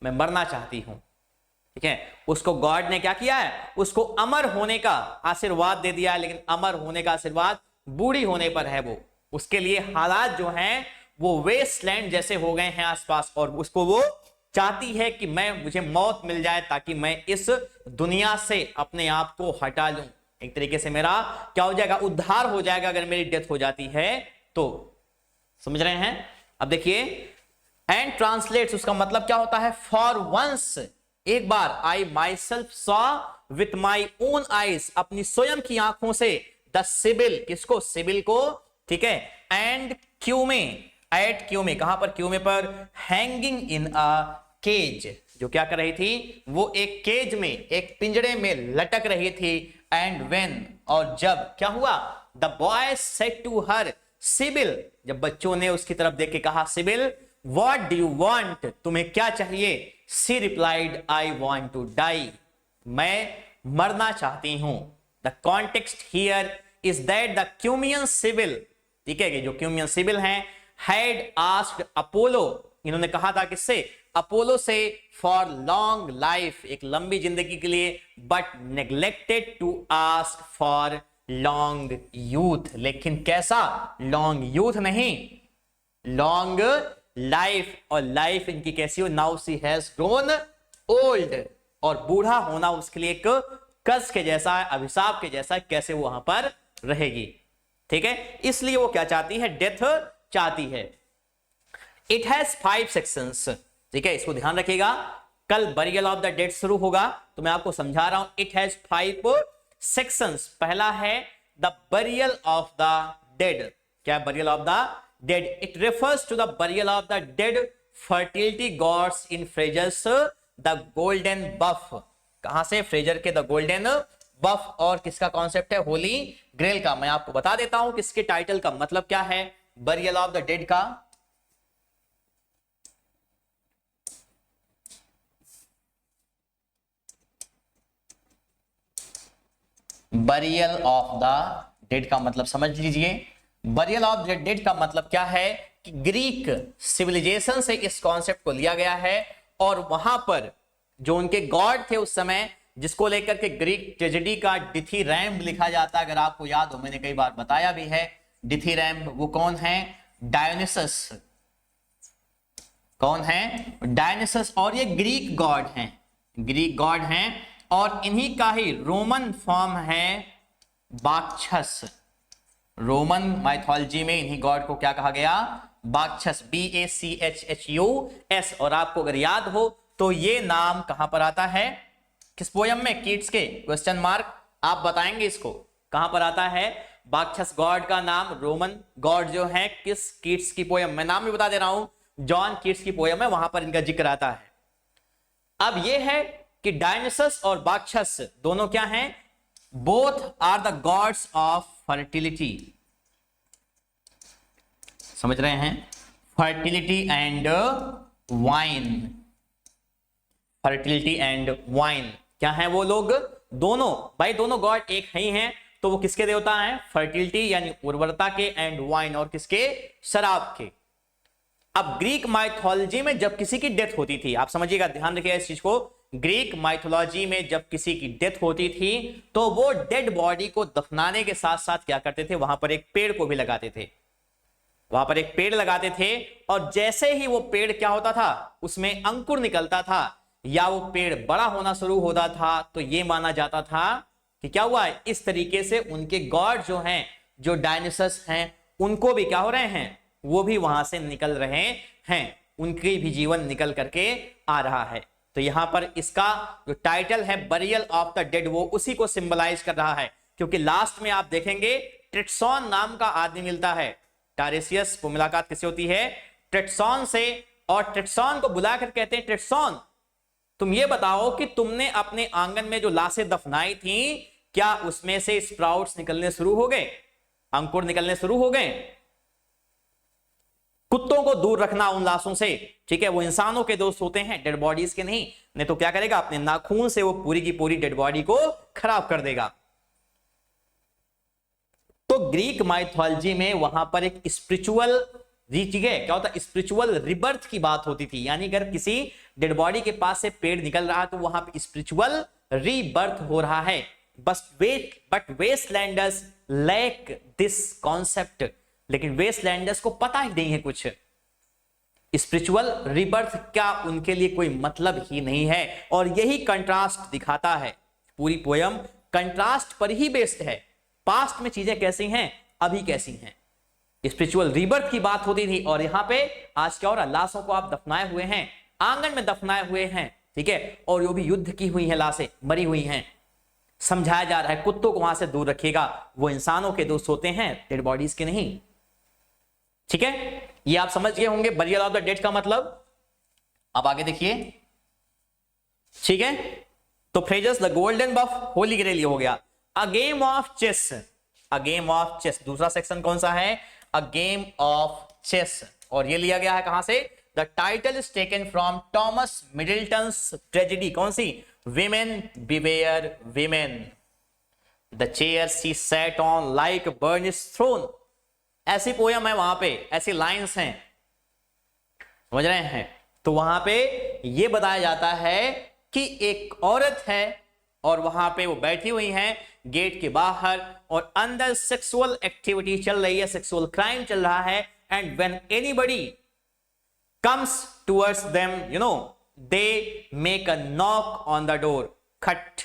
मैं मरना चाहती हूं। ठीक है, उसको गॉड ने क्या किया है? उसको अमर होने का आशीर्वाद दे दिया है, लेकिन अमर होने का आशीर्वाद बूढ़ी होने पर है। वो उसके लिए हालात जो हैं वो वेस्टलैंड जैसे हो गए हैं आसपास, और उसको वो चाहती है कि मुझे मौत मिल जाए ताकि मैं इस दुनिया से अपने आप को हटा लूं। एक तरीके से मेरा क्या हो जाएगा? उद्धार हो जाएगा अगर मेरी डेथ हो जाती है तो। समझ रहे हैं? अब देखिए, एंड ट्रांसलेट्स, उसका मतलब क्या होता है? फॉर वंस, एक बार, I myself saw with my own eyes, अपनी स्वयं की आंखों से, द सिबिल, किसको? सिबिल को। ठीक है, एंड क्यूमे, एट क्यूमे, कहां पर? क्यूमे पर, हैंगिंग इन अ केज, जो क्या कर रही थी? वो एक केज में, एक पिंजड़े में लटक रही थी। एंड व्हेन, और जब क्या हुआ? The boy said to her, Sibyl, जब बच्चों ने उसकी तरफ देख के कहा, Sibyl what do you want, तुम्हें क्या चाहिए? She replied I want to die, मैं मरना चाहती हूं। The context here is that the Cumaean Sibyl, ठीक है, जो क्यूमियन सिबिल हैं, हैड आस्क्ड अपोलो, इन्होंने कहा था किससे? अपोलो से, फॉर लॉन्ग लाइफ, एक लंबी जिंदगी के लिए, but neglected to ask for long youth, लेकिन कैसा? लॉन्ग यूथ नहीं, लॉन्ग लाइफ। और लाइफ इनकी कैसी हो? Now she has grown old, और बूढ़ा होना उसके लिए एक कर्ज के जैसा है, अभिशाप के जैसा है, कैसे वो वहां पर रहेगी। ठीक है, इसलिए वो क्या चाहती है? डेथ चाहती है। इट हैज 5 सेक्शंस, ठीक है, इसको ध्यान रखिएगा, कल बरियल ऑफ द डेड शुरू होगा तो मैं आपको समझा रहा हूं। It has 5 sections. पहला है the burial of the dead. क्या? Burial of the dead. It refers to the burial of the dead fertility gods in Frazer's the golden bough. कहां से? फ्रेजर के द गोल्डन बफ। और किसका कॉन्सेप्ट है? होली ग्रेल का। मैं आपको बता देता हूं कि इसके टाइटल का मतलब क्या है, बरियल ऑफ द डेड का। बरियल ऑफ द डेड का मतलब समझ लीजिए। बरियल ऑफ द डेड का मतलब क्या है ग्रीक सिविलाइजेशन से इस कॉन्सेप्ट को लिया गया है और वहां पर जो उनके गॉड थे उस समय, जिसको लेकर के ग्रीक ट्रेजेडी का डिथीरैम्ब लिखा जाता है, अगर आपको याद हो मैंने कई बार बताया भी है। डिथीरैम्ब वो कौन है? डायोनिसस। कौन है? डायोनिसस। और ये ग्रीक गॉड हैं, ग्रीक गॉड हैं, और इन्हीं का ही रोमन फॉर्म है बाक्छस। रोमन माइथोलॉजी में इन्हीं गॉड को क्या कहा गया? बाक्छस, BACHHUS। और आपको अगर याद हो तो ये नाम कहां पर आता है? किस पोयम में? कीट्स के? Question mark. आप बताएंगे इसको कहां पर आता है? बाक्छस गॉड का नाम, रोमन गॉड जो है, किस कीट्स की पोयम? मैं नाम भी बता दे रहा हूं, जॉन कीट्स की पोयम है, वहां पर इनका जिक्र आता है। अब यह है कि डायनिसस और बाक्छस दोनों क्या हैं? Both are the gods of fertility. समझ रहे हैं? Fertility and wine. Fertility and wine क्या है वो लोग? दोनों भाई, दोनों गॉड एक ही हैं। तो वो किसके देवता हैं? फर्टिलिटी यानी उर्वरता के, एंड वाइन और किसके? शराब के। अब ग्रीक माइथोलॉजी में जब किसी की डेथ होती थी, आप समझिएगा, ध्यान रखिएगा इस चीज को, ग्रीक माइथोलॉजी में जब किसी की डेथ होती थी तो वो डेड बॉडी को दफनाने के साथ साथ क्या करते थे? वहां पर एक पेड़ को भी लगाते थे। वहां पर एक पेड़ लगाते थे, और जैसे ही वो पेड़ क्या होता था? उसमें अंकुर निकलता था या वो पेड़ बड़ा होना शुरू होता था, तो ये माना जाता था कि क्या हुआ? इस तरीके से उनके गॉड जो हैं, जो डायनिसस हैं, उनको भी क्या हो रहे हैं? वो भी वहां से निकल रहे हैं, उनके भी जीवन निकल करके आ रहा है। तो यहां पर इसका जो टाइटल है बरियल ऑफ द डेड, वो उसी को सिंबलाइज कर रहा है, क्योंकि लास्ट में आप देखेंगे ट्रिटसॉन नाम का आदमी मिलता है। टारेसियस को मुलाकात किससे होती है? ट्रिटसॉन से। और ट्रिटसॉन को बुलाकर कहते हैं, ट्रिटसॉन तुम ये बताओ कि तुमने अपने आंगन में जो लाशें दफनाई थी, क्या उसमें से स्प्राउट्स निकलने शुरू हो गए? अंकुर निकलने शुरू हो गए? कुत्तों को दूर रखना उन लाशों से, ठीक है? वो इंसानों के दोस्त होते हैं, डेड बॉडीज के नहीं तो क्या करेगा? अपने नाखून से वो पूरी की पूरी डेड बॉडी को खराब कर देगा। तो ग्रीक माइथोलॉजी में वहां पर एक स्पिरिचुअल, ठीक है, क्या होता है? स्पिरिचुअल रिबर्थ की बात होती थी, यानी अगर किसी डेड बॉडी के पास से पेड़ निकल रहा है तो वहां पे स्पिरिचुअल रीबर्थ हो रहा है। बस बट वेस्टलैंडर्स लैक दिस कॉन्सेप्ट। लेकिन वेस्टलैंडर्स को पता ही नहीं है कुछ, स्पिरिचुअल रिबर्थ क्या उनके लिए कोई मतलब ही नहीं है। और यही कंट्रास्ट दिखाता है, पूरी पोयम कंट्रास्ट पर ही बेस्ड है। पास्ट में चीजें कैसी हैं, अभी कैसी हैं। स्पिरिचुअल रिबर्थ की बात होती थी, और यहां पे आज क्या हो रहा? लाशों को आप दफनाए हुए हैं, आंगन में दफनाए हुए हैं, ठीक है, और जो भी युद्ध की हुई है लाशें मरी हुई हैं, समझाया जा रहा है कुत्तों को वहां से दूर रखिएगा, वो इंसानों के दोस्त होते हैं, डेड बॉडीज के नहीं। ठीक है, ये आप समझ गए होंगे बरियल ऑफ द डेड का मतलब। अब आगे देखिए, ठीक है, तो Frazer's the golden bough, holy grail हो गया। A game of chess, a game of chess, दूसरा सेक्शन कौन सा है? A game of chess. और ये लिया गया है कहां से? The title is taken from Thomas Middleton's tragedy, कौन सी? Women beware women, the chair she sat on like burnish throne. ऐसी पोयम है वहां पे, ऐसी लाइंस हैं, समझ रहे हैं? तो वहां पे ये बताया जाता है कि एक औरत है और वहां पे वो बैठी हुई है गेट के बाहर, और अंदर सेक्सुअल एक्टिविटी चल रही है, सेक्सुअल क्राइम चल रहा है। And when anybody comes towards them, you know, they make a knock on the door, खट,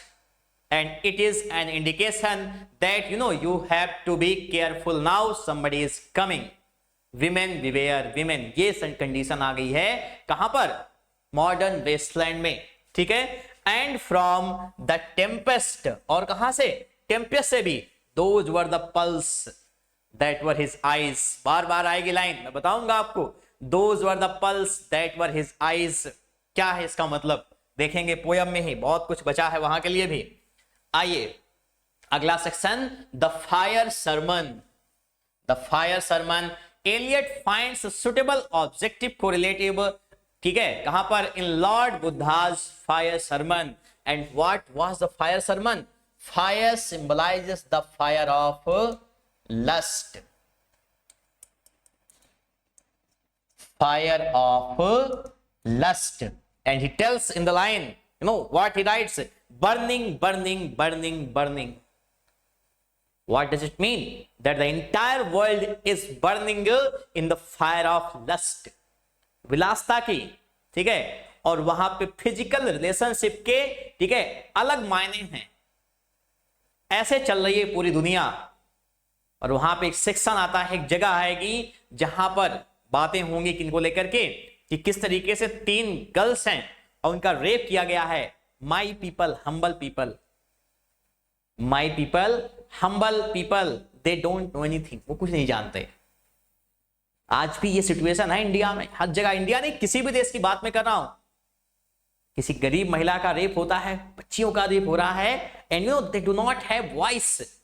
and it is an indication that you have to be careful, now somebody is coming. Women beware women, ये condition आ गई है कहां पर? Modern Westland में, ठीक है। And from the Tempest, और कहां से? टेम्पेस्ट से भी। Those were the pearls that were his eyes, बार बार आएगी लाइन, मैं बताऊंगा आपको। Those were the pearls that were his eyes, क्या है इसका मतलब? देखेंगे पोयम में ही, बहुत कुछ बचा है वहां के लिए भी। आइए अगला section, the fire sermon. The fire sermon, Eliot finds suitable objective correlative, ठीक है, कहां पर? In Lord Buddha's fire sermon. And what was the fire sermon? Fire symbolises the fire of lust. fire of lust. And he tells in the line, you know what he writes? Burning, burning, burning, burning. What does it mean? That the entire world is burning in the fire of lust. विलासता की, ठीक है, और वहां पे physical relationship के, ठीक है, अलग मायने हैं। ऐसे चल रही है पूरी दुनिया। और वहां पे एक सेक्शन आता है, एक जगह आएगी जहां पर बातें होंगी किनको लेकर के, कि किस तरीके से 3 गर्ल्स हैं और उनका रेप किया गया है। My people humble people, my people humble people, they don't know anything, वो कुछ नहीं जानते। आज भी ये सिचुएशन है इंडिया में, हर जगह। इंडिया नहीं, किसी भी देश की बात में कर रहा हूं। किसी गरीब महिला का रेप होता है, बच्चियों का रेप हो रहा है, and you know they do not have voice.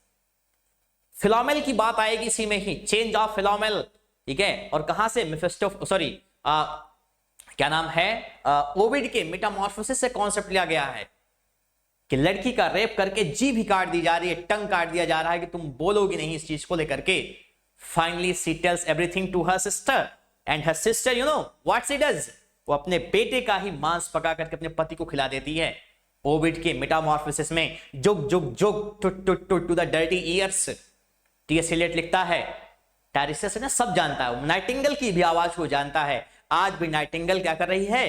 Philomel की बात आएगी इसी में ही, चेंज ऑफ फिलोमेल, ठीक है। और कहां से? मेफिस्टो, सॉरी क्या नाम है, ओविड के मेटामॉर्फोसिस से कॉन्सेप्ट लिया गया है कि लड़की का रेप करके जीभ ही काट दी जा रही है, टंग काट दिया जा रहा है कि तुम बोलोगी नहीं इस चीज को लेकर के। Finally she tells everything to her sister, and her sister you know what she does, वो अपने बेटे का ही मांस पका करके अपने पति को खिला देती है। ओविड के मेटामॉर्फोसिस में jug jug jug to the dirty ears, T S. Eliot लिखता है। टायरिसियस ने सब जानता है, नाइटिंगेल की भी आवाज को जानता है। आज भी नाइटिंगेल क्या कर रही है?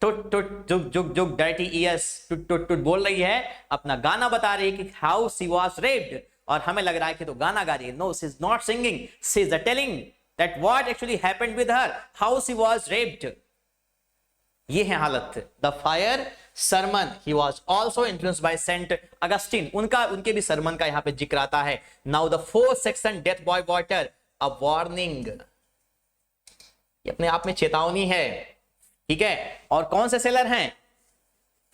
टुट टुट जुग जुग जुग डर्टी ईयर्स, टुट टुट टुट बोल रही है, अपना गाना बता रही है कि हाउ शी वाज रेप्ड। और हमें लग रहा है कि तो गाना गा रही है। No, she is not singing, she is telling that what actually happened with her, how she was raped. ये है हालत। The fire sermon, he was also influenced by saint Augustine, उनके भी सरमन का यहां पे जिक्र आता है। Now the 4th section, death by water, a warning, ये अपने आप में चेतावनी है, ठीक है। और कौन से सेलर हैं?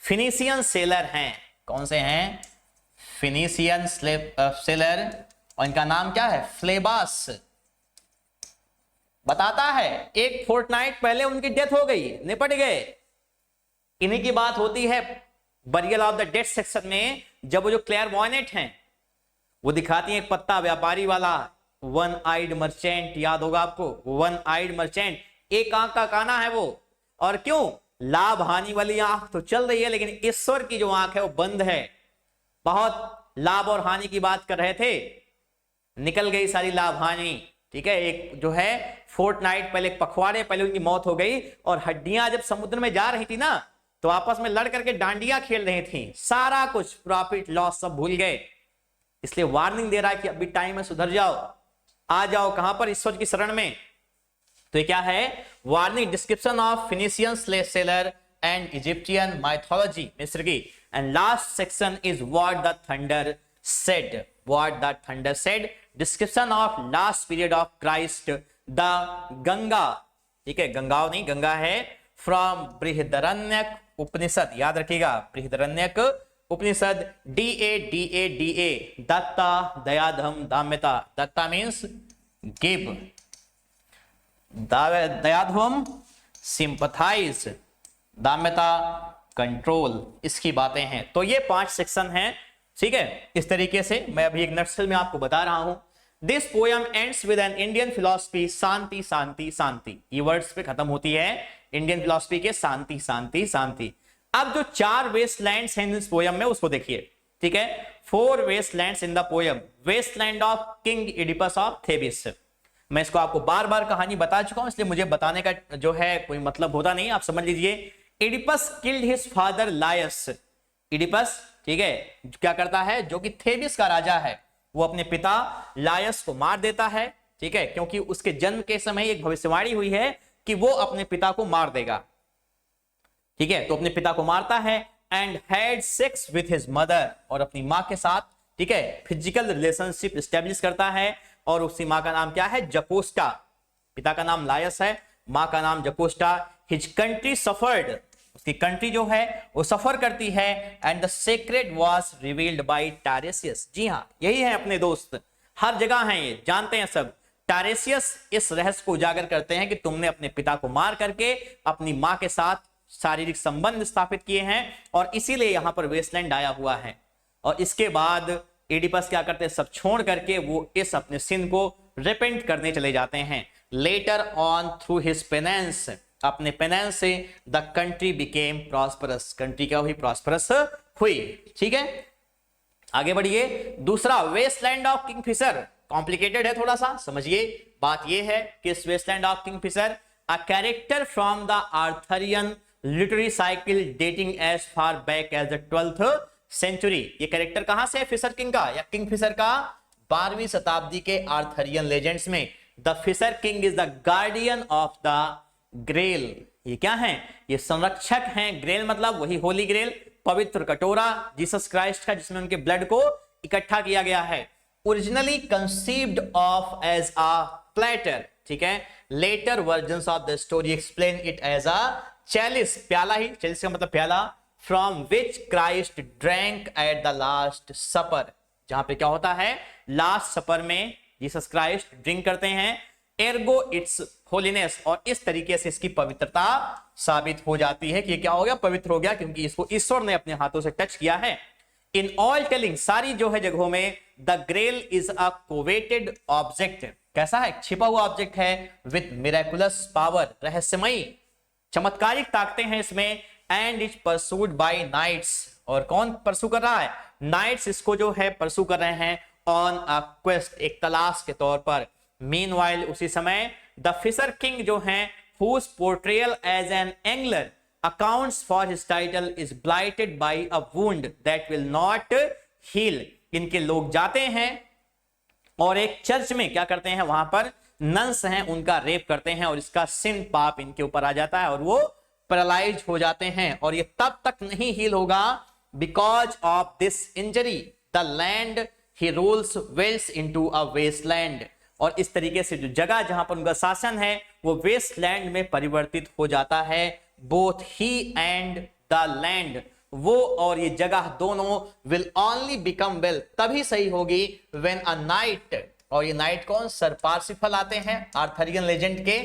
फिनिशियन सेलर हैं। कौन से हैं? फिनिशियन सेलर, और इनका नाम क्या है? फ्लेबास। बताता है एक फोर्टनाइट पहले उनकी डेथ हो गई, निपट गए। इन्हीं की बात होती है burial of the dead section में, जब वो जो क्लेयरवॉयनेट हैं वो दिखाती है एक पत्ता व्यापारी वाला, वन आइड मर्चेंट, याद होगा आपको, वन आइड मर्चेंट, एक आंख का काना है वो। और क्यों? लाभ हानि वाली आंख तो चल रही है, लेकिन ईश्वर की जो आंख है वो बंद है। बहुत लाभ और हानि की बात कर रहे थे, निकल गई सारी लाभ हानि, ठीक है। एक जो है फोर्टनाइट पहले, पखवाड़े पहले उनकी मौत हो गई, और हड्डियां जब समुद्र में जा रही थी ना, तो आपस में लड़ करके डांडिया खेल रही थी, सारा कुछ प्रॉफिट लॉस सब भूल गए। इसलिए वार्निंग दे रहा है कि अभी टाइम है, सुधर जाओ, आ जाओ कहां पर? ईश्वर की शरण में। तो ये क्या है? Warning, description of Phoenician seller and Egyptian mythology, मिस्र की। And last section is what the thunder said, what the thunder said, description of last period of Christ, the Ganga, ठीक है, गंगा नहीं, गंगा है, फ्रॉम बृहदरण्यक उपनिषद, याद रखिएगा, बृहदरण्यक उपनिषद, DA, दत्ता दयाधम दाम्यता, दत्ता मीन्स गिव, दयाधम सिंपथाइज, दाम्यता कंट्रोल, इसकी बातें हैं। तो ये 5 सेक्शन हैं, ठीक है। इस तरीके से मैं अभी एक नटशेल में आपको बता रहा हूं। This poem ends with an Indian philosophy, शांति शांति शांति, ये वर्ड्स पे खत्म होती है इंडियन फिलॉसफी के, शांति शांति शांति। अब जो 4 वेस्टलैंड्स हैं इस पोएम में, उसको देखिए, ठीक है। 4 wastelands in the poem, wasteland of king Oedipus of Thebes. मैं इसको आपको बार बार कहानी बता चुका हूं, इसलिए मुझे बताने का जो है कोई मतलब होता नहीं, आप समझ लीजिए। Oedipus killed his father Laius, Oedipus, ठीक है, क्या करता है? जो कि थेबिस का राजा है, वो अपने पिता लायस को मार देता है, ठीक है, क्योंकि उसके जन्म के समय एक भविष्यवाणी हुई है कि वो अपने पिता को मार देगा, ठीक है। तो अपने पिता को मारता है, and had sex with his mother, और अपनी मां के साथ, ठीक है, फिजिकल रिलेशनशिप स्टैब्लिश करता है। और उसकी मां का नाम क्या है? जकोस्टा। पिता का नाम लायस है, मां का नाम जकोस्टा। हिज कंट्री सफर्ड, उसकी कंट्री जो है वो सफर करती है। And the secret was revealed by Tiresias. जी हाँ, यही है अपने दोस्त, हर जगह हैं ये, जानते हैं सब। टायरेसियस इस रहस्य को उजागर करते हैं कि तुमने अपने पिता को मार करके अपनी मां के साथ शारीरिक संबंध स्थापित किए हैं, और इसीलिए यहां पर वेस्टलैंड आया हुआ है। और इसके बाद एडिपस क्या करते हैं? सब छोड़ करके वो इस अपने सिन को रिपेंट करने चले जाते हैं। Later on through his penance, अपने पेनेंस से the country became prosperous, country क्या हुई, प्रॉस्परस हुई। ठीक है, आगे बढ़िए। दूसरा, वेस्टलैंड ऑफ किंगफिशर, कॉम्प्लिकेटेड है थोड़ा सा, समझिए। बात यह है कि इस wasteland of kingfisher a character from the Arthurian literary cycle dating as far back as the 12th century. ये कैरेक्टर कहां से है, फिशर किंग का या किंगफिशर का, 12वीं शताब्दी के आर्थरियन लेजेंड्स में। The fisher king is the guardian of the grail, ये क्या है, ये संरक्षक हैं। ग्रेल मतलब वही होली ग्रेल, पवित्र कटोरा जीसस क्राइस्ट का, जिसमें उनके ब्लड को इकट्ठा किया गया है। Originally conceived of as a platter, ठीक है, later versions of the story explain it as a chalice, प्याला ही, चैलिस का मतलब प्याला, from which Christ drank at the last supper, जहां पे क्या होता है, लास्ट सपर में जीसस क्राइस्ट ड्रिंक करते हैं। एर्गो इट्स होलीनेस, और इस तरीके से इसकी पवित्रता साबित हो जाती है कि ये क्या हो गया, पवित्र हो गया, क्योंकि इसको ईश्वर ने अपने हाथों से टच किया है। इन ऑल टेलिंग, सारी जो है जगहों में, the grail is a coveted object, कैसा है, छिपा हुआ ऑब्जेक्ट है, विद मिरेकुलस पावर, रहस्यमयी चमत्कारिक ताकतें हैं इसमें। And is pursued by knights, और कौन परसू कर रहा है, नाइट्स इसको जो है परसू कर रहे हैं, ऑन अ क्वेस्ट, एक तलाश के तौर पर। मीनवाइल, उसी समय द फिशर किंग जो हैं, whose portrayal as an angler accounts for his title is blighted by a wound that will not heal। इनके लोग जाते हैं और एक चर्च में क्या करते हैं, वहां पर नन्स हैं, उनका रेप करते हैं, और इसका सिन, पाप इनके ऊपर आ जाता है और वो पैरालाइज हो जाते हैं, और ये तब तक नहीं हील होगा। Because of this injury the land he rules wells into a wasteland, और इस तरीके से जो जगह जहां पर उनका शासन है वो वेस्टलैंड में परिवर्तित हो जाता है। Both he and the land, वो और ये जगह दोनों, विल ओनली बिकम वेल, तभी सही होगी, व्हेन अ नाइट, और ये नाइट कौन, सर पार्सिफल आते हैं आर्थरियन लेजेंड के,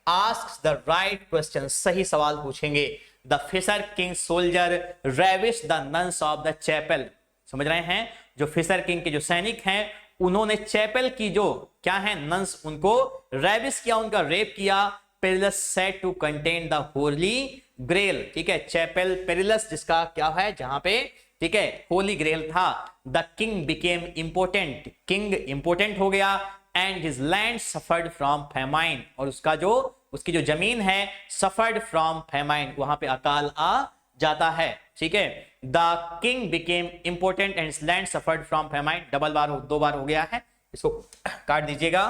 आस्क्स द राइट क्वेश्चन, सही सवाल पूछेंगे। The fisher king soldier ravish the nuns of the chapel, समझ रहे हैं, जो फिशर किंग के जो सैनिक हैं, उन्होंने चैपल की जो क्या है नन्स, उनको रेविश किया, उनका रेप किया। Perilous said to contain the holy grail, ठीक है, चैपल पेरिलस जिसका क्या है, जहां पे, ठीक है, होली ग्रेल था। The king became important, king important हो गया। And his land suffered from famine, और उसका जो, उसकी जो जमीन है, सफर्ड फ्रॉम फेमाइन, वहां पे अकाल आ जाता है। ठीक है, the king became important and land suffered from famine, double बार दो बार हो गया है, इसको काट दीजिएगा।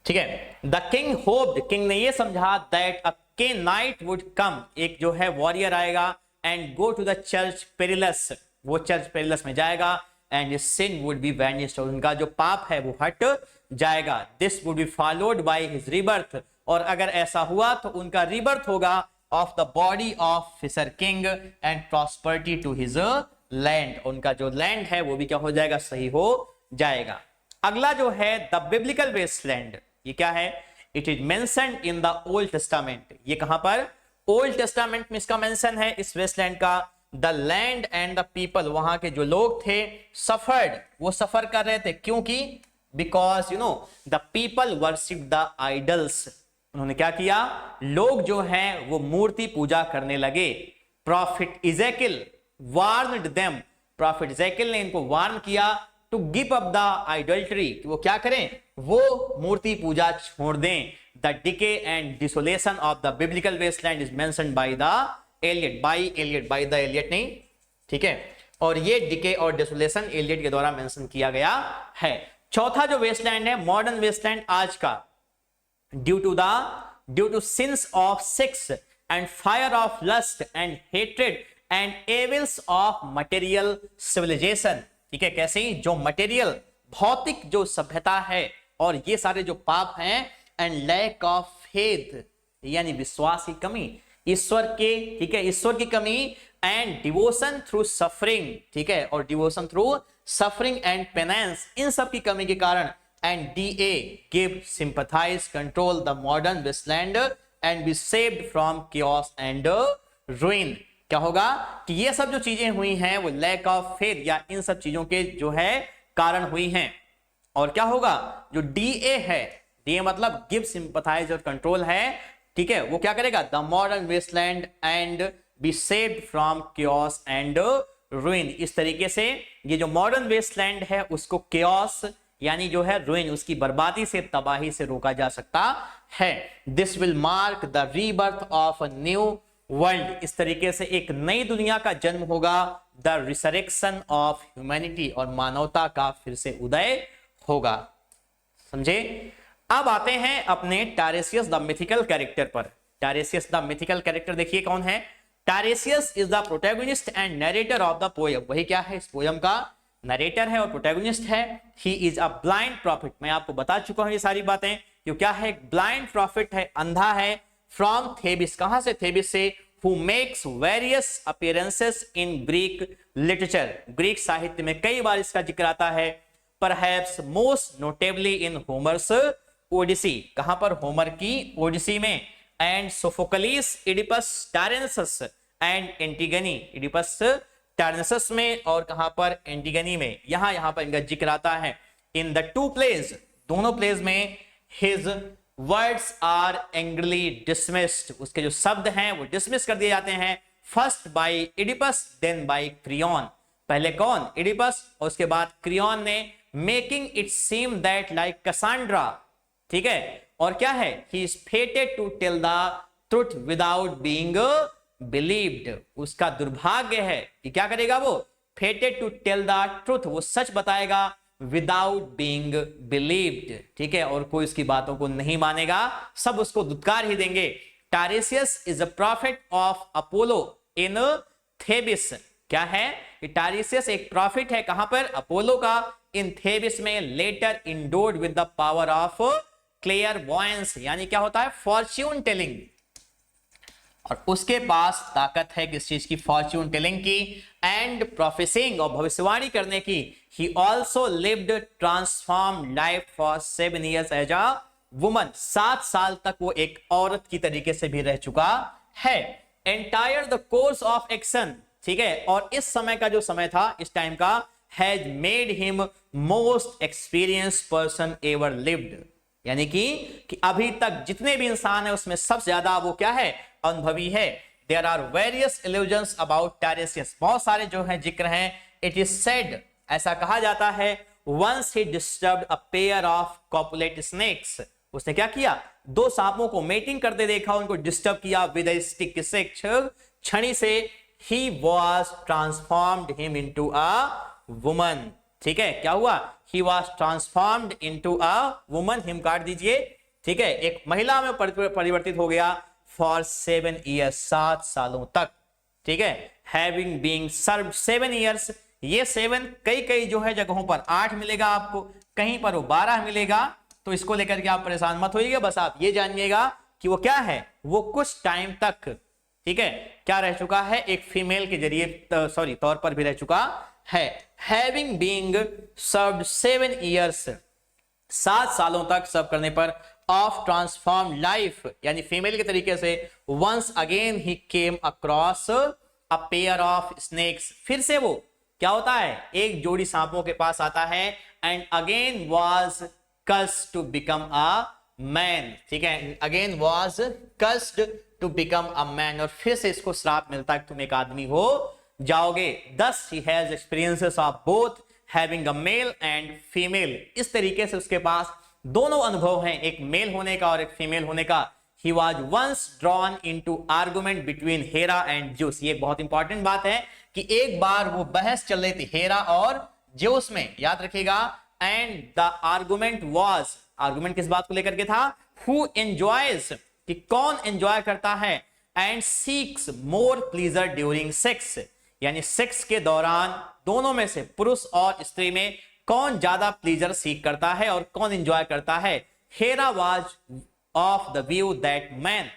ठीक है, द किंग होप्ड, किंग ने ये समझा, दैट अ के नाइट वुड कम, एक जो है वॉरियर आएगा, and go to the church perilous, वो चर्च पेरिलस में जाएगा, and sin would be vanished, और उनका जो पाप है वो हट जाएगा। This would be followed by his rebirth, और अगर ऐसा हुआ तो उनका रीबर्थ होगा of the body of fisher king and prosperity to his land, उनका जो लैंड है वो भी क्या हो जाएगा, सही हो जाएगा। अगला जो है द बिब्लिकल वेस्टलैंड, ये क्या है, it is mentioned in the old testament, ये कहां पर, ओल्ड टेस्टामेंट में इसका मेंशन है, इस वेस्टलैंड का। The land and the people, वहां के जो लोग थे, सफर्ड, वो सफर कर रहे थे, क्योंकि because you know the people worship the idols, उन्होंने क्या किया, लोग जो हैं वो मूर्ति पूजा करने लगे। Prophet Ezekiel warned them, prophet Ezekiel ने इनको वार्न किया, to give up the idolatry, कि वो क्या करें, वो मूर्ति पूजा छोड़ दें। The decay and desolation of the biblical wasteland is mentioned by the Eliot, by the Eliot नहीं, ठीक है, और ये डिके और डिसोलेशन एलियट के द्वारा मेंशन किया गया है। चौथा जो वेस्टलैंड है, मॉडर्न वेस्टलैंड आज का, due to sins of sex and fire of lust and hatred and evils of material civilization, ठीक है, कैसे, जो मटेरियल, भौतिक जो सभ्यता है, और ये सारे जो पाप हैं, एंड लैक ऑफ फेथ, यानी विश्वास की कमी, ईश्वर के, ठीक है, ईश्वर की कमी, एंड डिवोशन थ्रू सफरिंग, ठीक है, और devotion through suffering and penance, इन सब की कमी के कारण, and DA give sympathize control the modern wasteland and be saved from chaos and ruin। क्या होगा कि ये सब जो चीजें हुई हैं वो लैक ऑफ फेथ या इन सब चीजों के जो है कारण हुई हैं, और क्या होगा, जो DA है, ये मतलब गिव, सिंपथाइज और कंट्रोल है, ठीक है। वो क्या करेगा, the modern wasteland and be saved from chaos and ruin। इस तरीके से ये जो मॉडर्न वेस्टलैंड है उसको chaos यानी जो है ruin, उसकी बर्बादी से, तबाही से रोका जा सकता है। This will mark the rebirth of a new world. इस तरीके से एक नई दुनिया का जन्म होगा, द रिसरेक्शन ऑफ ह्यूमैनिटी, और मानवता का फिर से उदय होगा। समझे। अब आते हैं अपने टारेसियस द मिथिकल कैरेक्टर पर। टारेसियस द मिथिकल कैरेक्टर देखिए कौन है। Tiresias is the protagonist and narrator of the poem. वही क्या है, इस पोएम का नरेटर है और प्रोटैगोनिस्ट है। He is a blind profit. मैं आपको बता चुका हूं ये सारी बातें। क्यों, क्या है, ब्लाइंड प्रॉफिट है, अंधा है। फ्रॉम थेबिस, कहां से, थेबिस से। who makes various appearances in Greek literature। Greek साहित्य में कई बार इसका जिक्र आता है। Perhaps most notably in Homer's Odyssey। कहां पर, होमर की ओडिसी में। And Sophocles Oedipus Tyrannus and Antigone। Oedipus Tyrannus में और कहां पर, एंटीगनी में। यहां पर इनका जिक्र आता है। In the two plays, दोनों प्लेज में, his words are angrily dismissed. उसके जो शब्द हैं वो डिसमिस कर दिए जाते हैं। First by Oedipus then by Creon. पहले कौन, इडिपस, और उसके बाद क्रियन ने। Making it seem that like Cassandra, ठीक है। और क्या है, he is fated to tell the truth without being believed. उसका दुर्भाग्य है कि क्या करेगा वो, fated to tell the truth, वो सच बताएगा, विदाउट बीइंग बिलीव्ड, ठीक है। और कोई उसकी बातों को नहीं मानेगा, सब उसको दुत्कार ही देंगे। Tiresias is a prophet of Apollo in Thebes. क्या है, टारेसियस एक प्रॉफिट है, कहां पर, अपोलो का, इन थेबिस में। Later endowed with the power of clairvoyance, यानी क्या होता है, फॉर्च्यून टेलिंग। और उसके पास ताकत है किस चीज की, फॉर्च्यून टेलिंग की, एंड प्रोफेसिंग, और भविष्यवाणी करने की। He also lived transformed life for 7 years as a woman। 7 साल तक वो एक औरत की तरीके से भी रह चुका है। Entire the course of action, ठीक है। और इस समय का जो समय था, इस टाइम का, has made him most experienced person ever lived। यानी कि अभी तक जितने भी इंसान है उसमें सबसे ज्यादा वो क्या है, अनुभवी है। There are various illusions about Tiresias। बहुत सारे जो है जिक्र हैं। It is said, ऐसा कहा जाता है, once he disturbed a pair of copulate snakes। उसने क्या किया, 2 सांपों को मेटिंग करते देखा, उनको डिस्टर्ब किया विद अ स्टिक से, छड़ी से। he was transformed him into a woman। ठीक है, क्या हुआ, he was transformed into a woman। him काट दीजिए, ठीक है, एक महिला में परिवर्तित हो गया। for 7 years, 7 सालों तक, ठीक है। having been served 7 years, ये 7 कई जो है जगहों पर 8 मिलेगा आपको, कहीं पर वो 12 मिलेगा। तो इसको लेकर के आप परेशान मत होइएगा, बस आप ये जानिएगा कि वो क्या है, वो कुछ टाइम तक, ठीक है, क्या रह चुका है, एक फीमेल के जरिए तौर पर भी रह चुका है। हैविंग बीइंग सर्व्ड 7 years, 7 सालों तक सर्व करने पर, ऑफ ट्रांसफॉर्म लाइफ, यानी फीमेल के तरीके से। Once again he came across a pair of snakes, फिर से वो क्या होता है, एक जोड़ी सांपों के पास आता है। And again was cursed to become a man, ठीक है, again was cursed to become a man, और फिर से इसको श्राप मिलता है कि तुम एक आदमी हो जाओगे। दस he has experiences of both having a male and female. इस तरीके से उसके पास दोनों अनुभव हैं, एक मेल होने का और एक फीमेल होने का। He was once drawn into argument between Hera and Zeus। ये बहुत इंपॉर्टेंट बात है कि एक बार वो बहस चल रही थी हेरा और ज्यूस में, याद रखिएगा। And the argument was, argument किस बात को लेकर के था, हु एंजॉयज, कि कौन एंजॉय करता है, and seeks more pleasure during sex, यानी सेक्स के दौरान दोनों में से, पुरुष और स्त्री में, कौन ज्यादा प्लीजर सीख करता है और कौन एंजॉय करता है। Hera was of the view that man,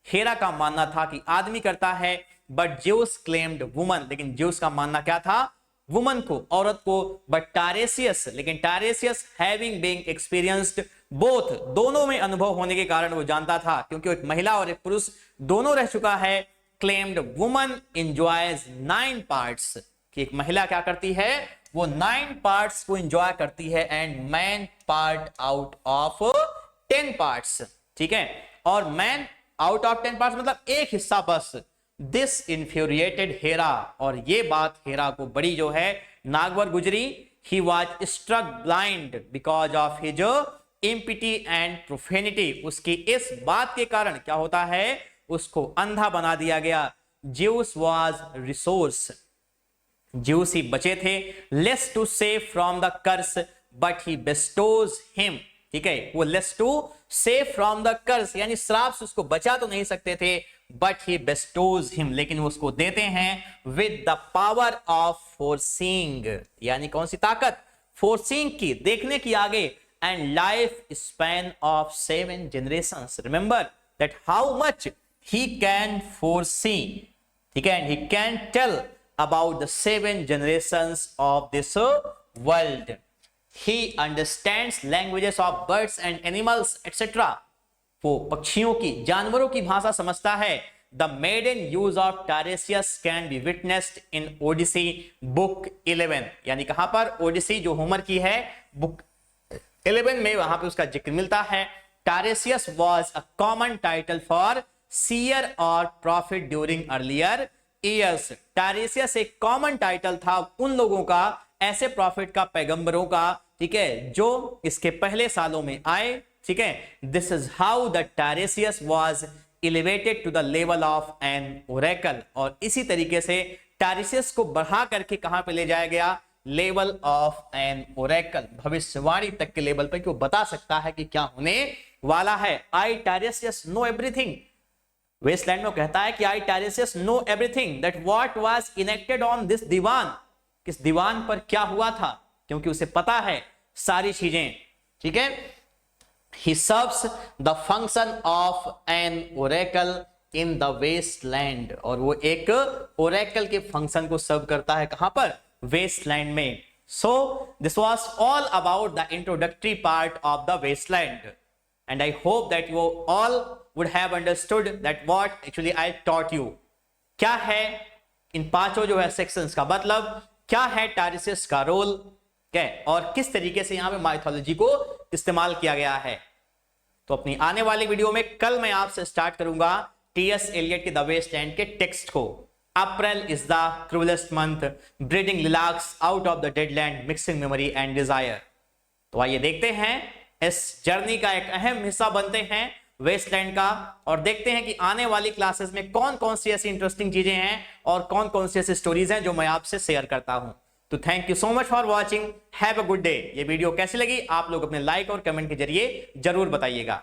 Hera का मानना था कि आदमी करता है, बट ज्यूस क्लेम्ड वुमन, लेकिन ज्यूस का मानना क्या था, वुमन को, औरत को। बट टारेसियस, लेकिन टारेसियस हैविंग बीइंग एक्सपीरियंस्ड बोथ, दोनों में अनुभव होने के कारण वो जानता था, क्योंकि एक महिला और एक पुरुष दोनों रह चुका है। क्लेम्ड वुमन एंजॉयज 9 पार्ट्स, कि एक महिला क्या करती है, वो 9 पार्ट्स को एंजॉय करती है, and man part out of 10 parts, ठीक है, और मैन आउट ऑफ 10 पार्ट्स मतलब एक हिस्सा बस। दिस इन्फ्यूरिएटेड हेरा, और ये बात हेरा को बड़ी जो है नागवर गुजरी। He was struck blind because of his impiety and profanity, उसकी इस बात के कारण क्या होता है, उसको अंधा बना दिया गया। ज्यूस वॉज रिसोर्स, ज्यूस ही बचे थे, less to save from the curse but he bestows him, ठीक है, वो less to save from the curse यानी श्राप से उसको बचा तो नहीं सकते थे, बट ही बेस्टोज हिम, लेकिन वो उसको देते हैं with the power of foreseeing, यानी कौन सी ताकत, फोरसीइंग की, देखने की आगे, and life span of 7 generations, remember that how much he can foresee, ठीक है, and he can tell about the 7 generations of this world. He understands languages of birds and animals etc. वो पक्षियों की, जानवरों की भाषा समझता है। The maiden use of Tiresias can be witnessed in Odyssey book 11, यानी कहां पर, ओडिसी जो होमर की है, बुक 11 में वहां पे उसका जिक्र मिलता है। Tiresias was a common title for seer or prophet during earlier years. टायरेसियस एक कॉमन टाइटल था उन लोगों का, ऐसे प्रॉफिट का, पैगंबरों का, ठीक है, जो इसके पहले सालों में आए, ठीक है। This is how the Tiresias was elevated to the level of an oracle, और इसी तरीके से टायरेसियस को बढ़ा करके कहां पे ले जाया गया, लेवल ऑफ एन ओरेकल, भविष्यवाणी तक के लेवल पर, कि वो बता सकता है कि क्या होने वाला है। I Tiresias know everything, Waste Land में कहता है कि I Tiresias know everything that what was enacted on this divan, किस दीवान पर क्या हुआ था, क्योंकि उसे पता है सारी चीजें, ठीक है। He serves the function of an oracle in the Waste Land, और वो एक ओरेकल के फंक्शन को सर्व करता है कहां पर, वेस्टलैंड में। So this was all about the introductory part of the wasteland, and I hope that you all would have understood that what actually I taught you. क्या है इन पांचों जो है सेक्शंस का मतलब, क्या है टायरेसियस का रोल, क्या, और किस तरीके से यहां पे माइथोलॉजी को इस्तेमाल किया गया है। तो अपनी आने वाली वीडियो में कल मैं आपसे स्टार्ट करूंगा टी.एस. एलियट के द वेस्टलैंड के टेक्स्ट को। April is the cruellest month, breeding lilacs out of the dead land, mixing memory and desire. तो आइए देखते हैं, इस जर्नी का एक अहम हिस्सा बनते हैं वेस्टलैंड का, और देखते हैं कि आने वाली क्लासेस में कौन कौन सी ऐसी इंटरेस्टिंग चीजें हैं और कौन कौन सी ऐसी स्टोरीज हैं जो मैं आपसे शेयर करता हूं। तो thank you so much for watching, have a good day. ये वीडियो कैसी लगी आप लोग अपने लाइक और कमेंट के जरिए जरूर बताइएगा।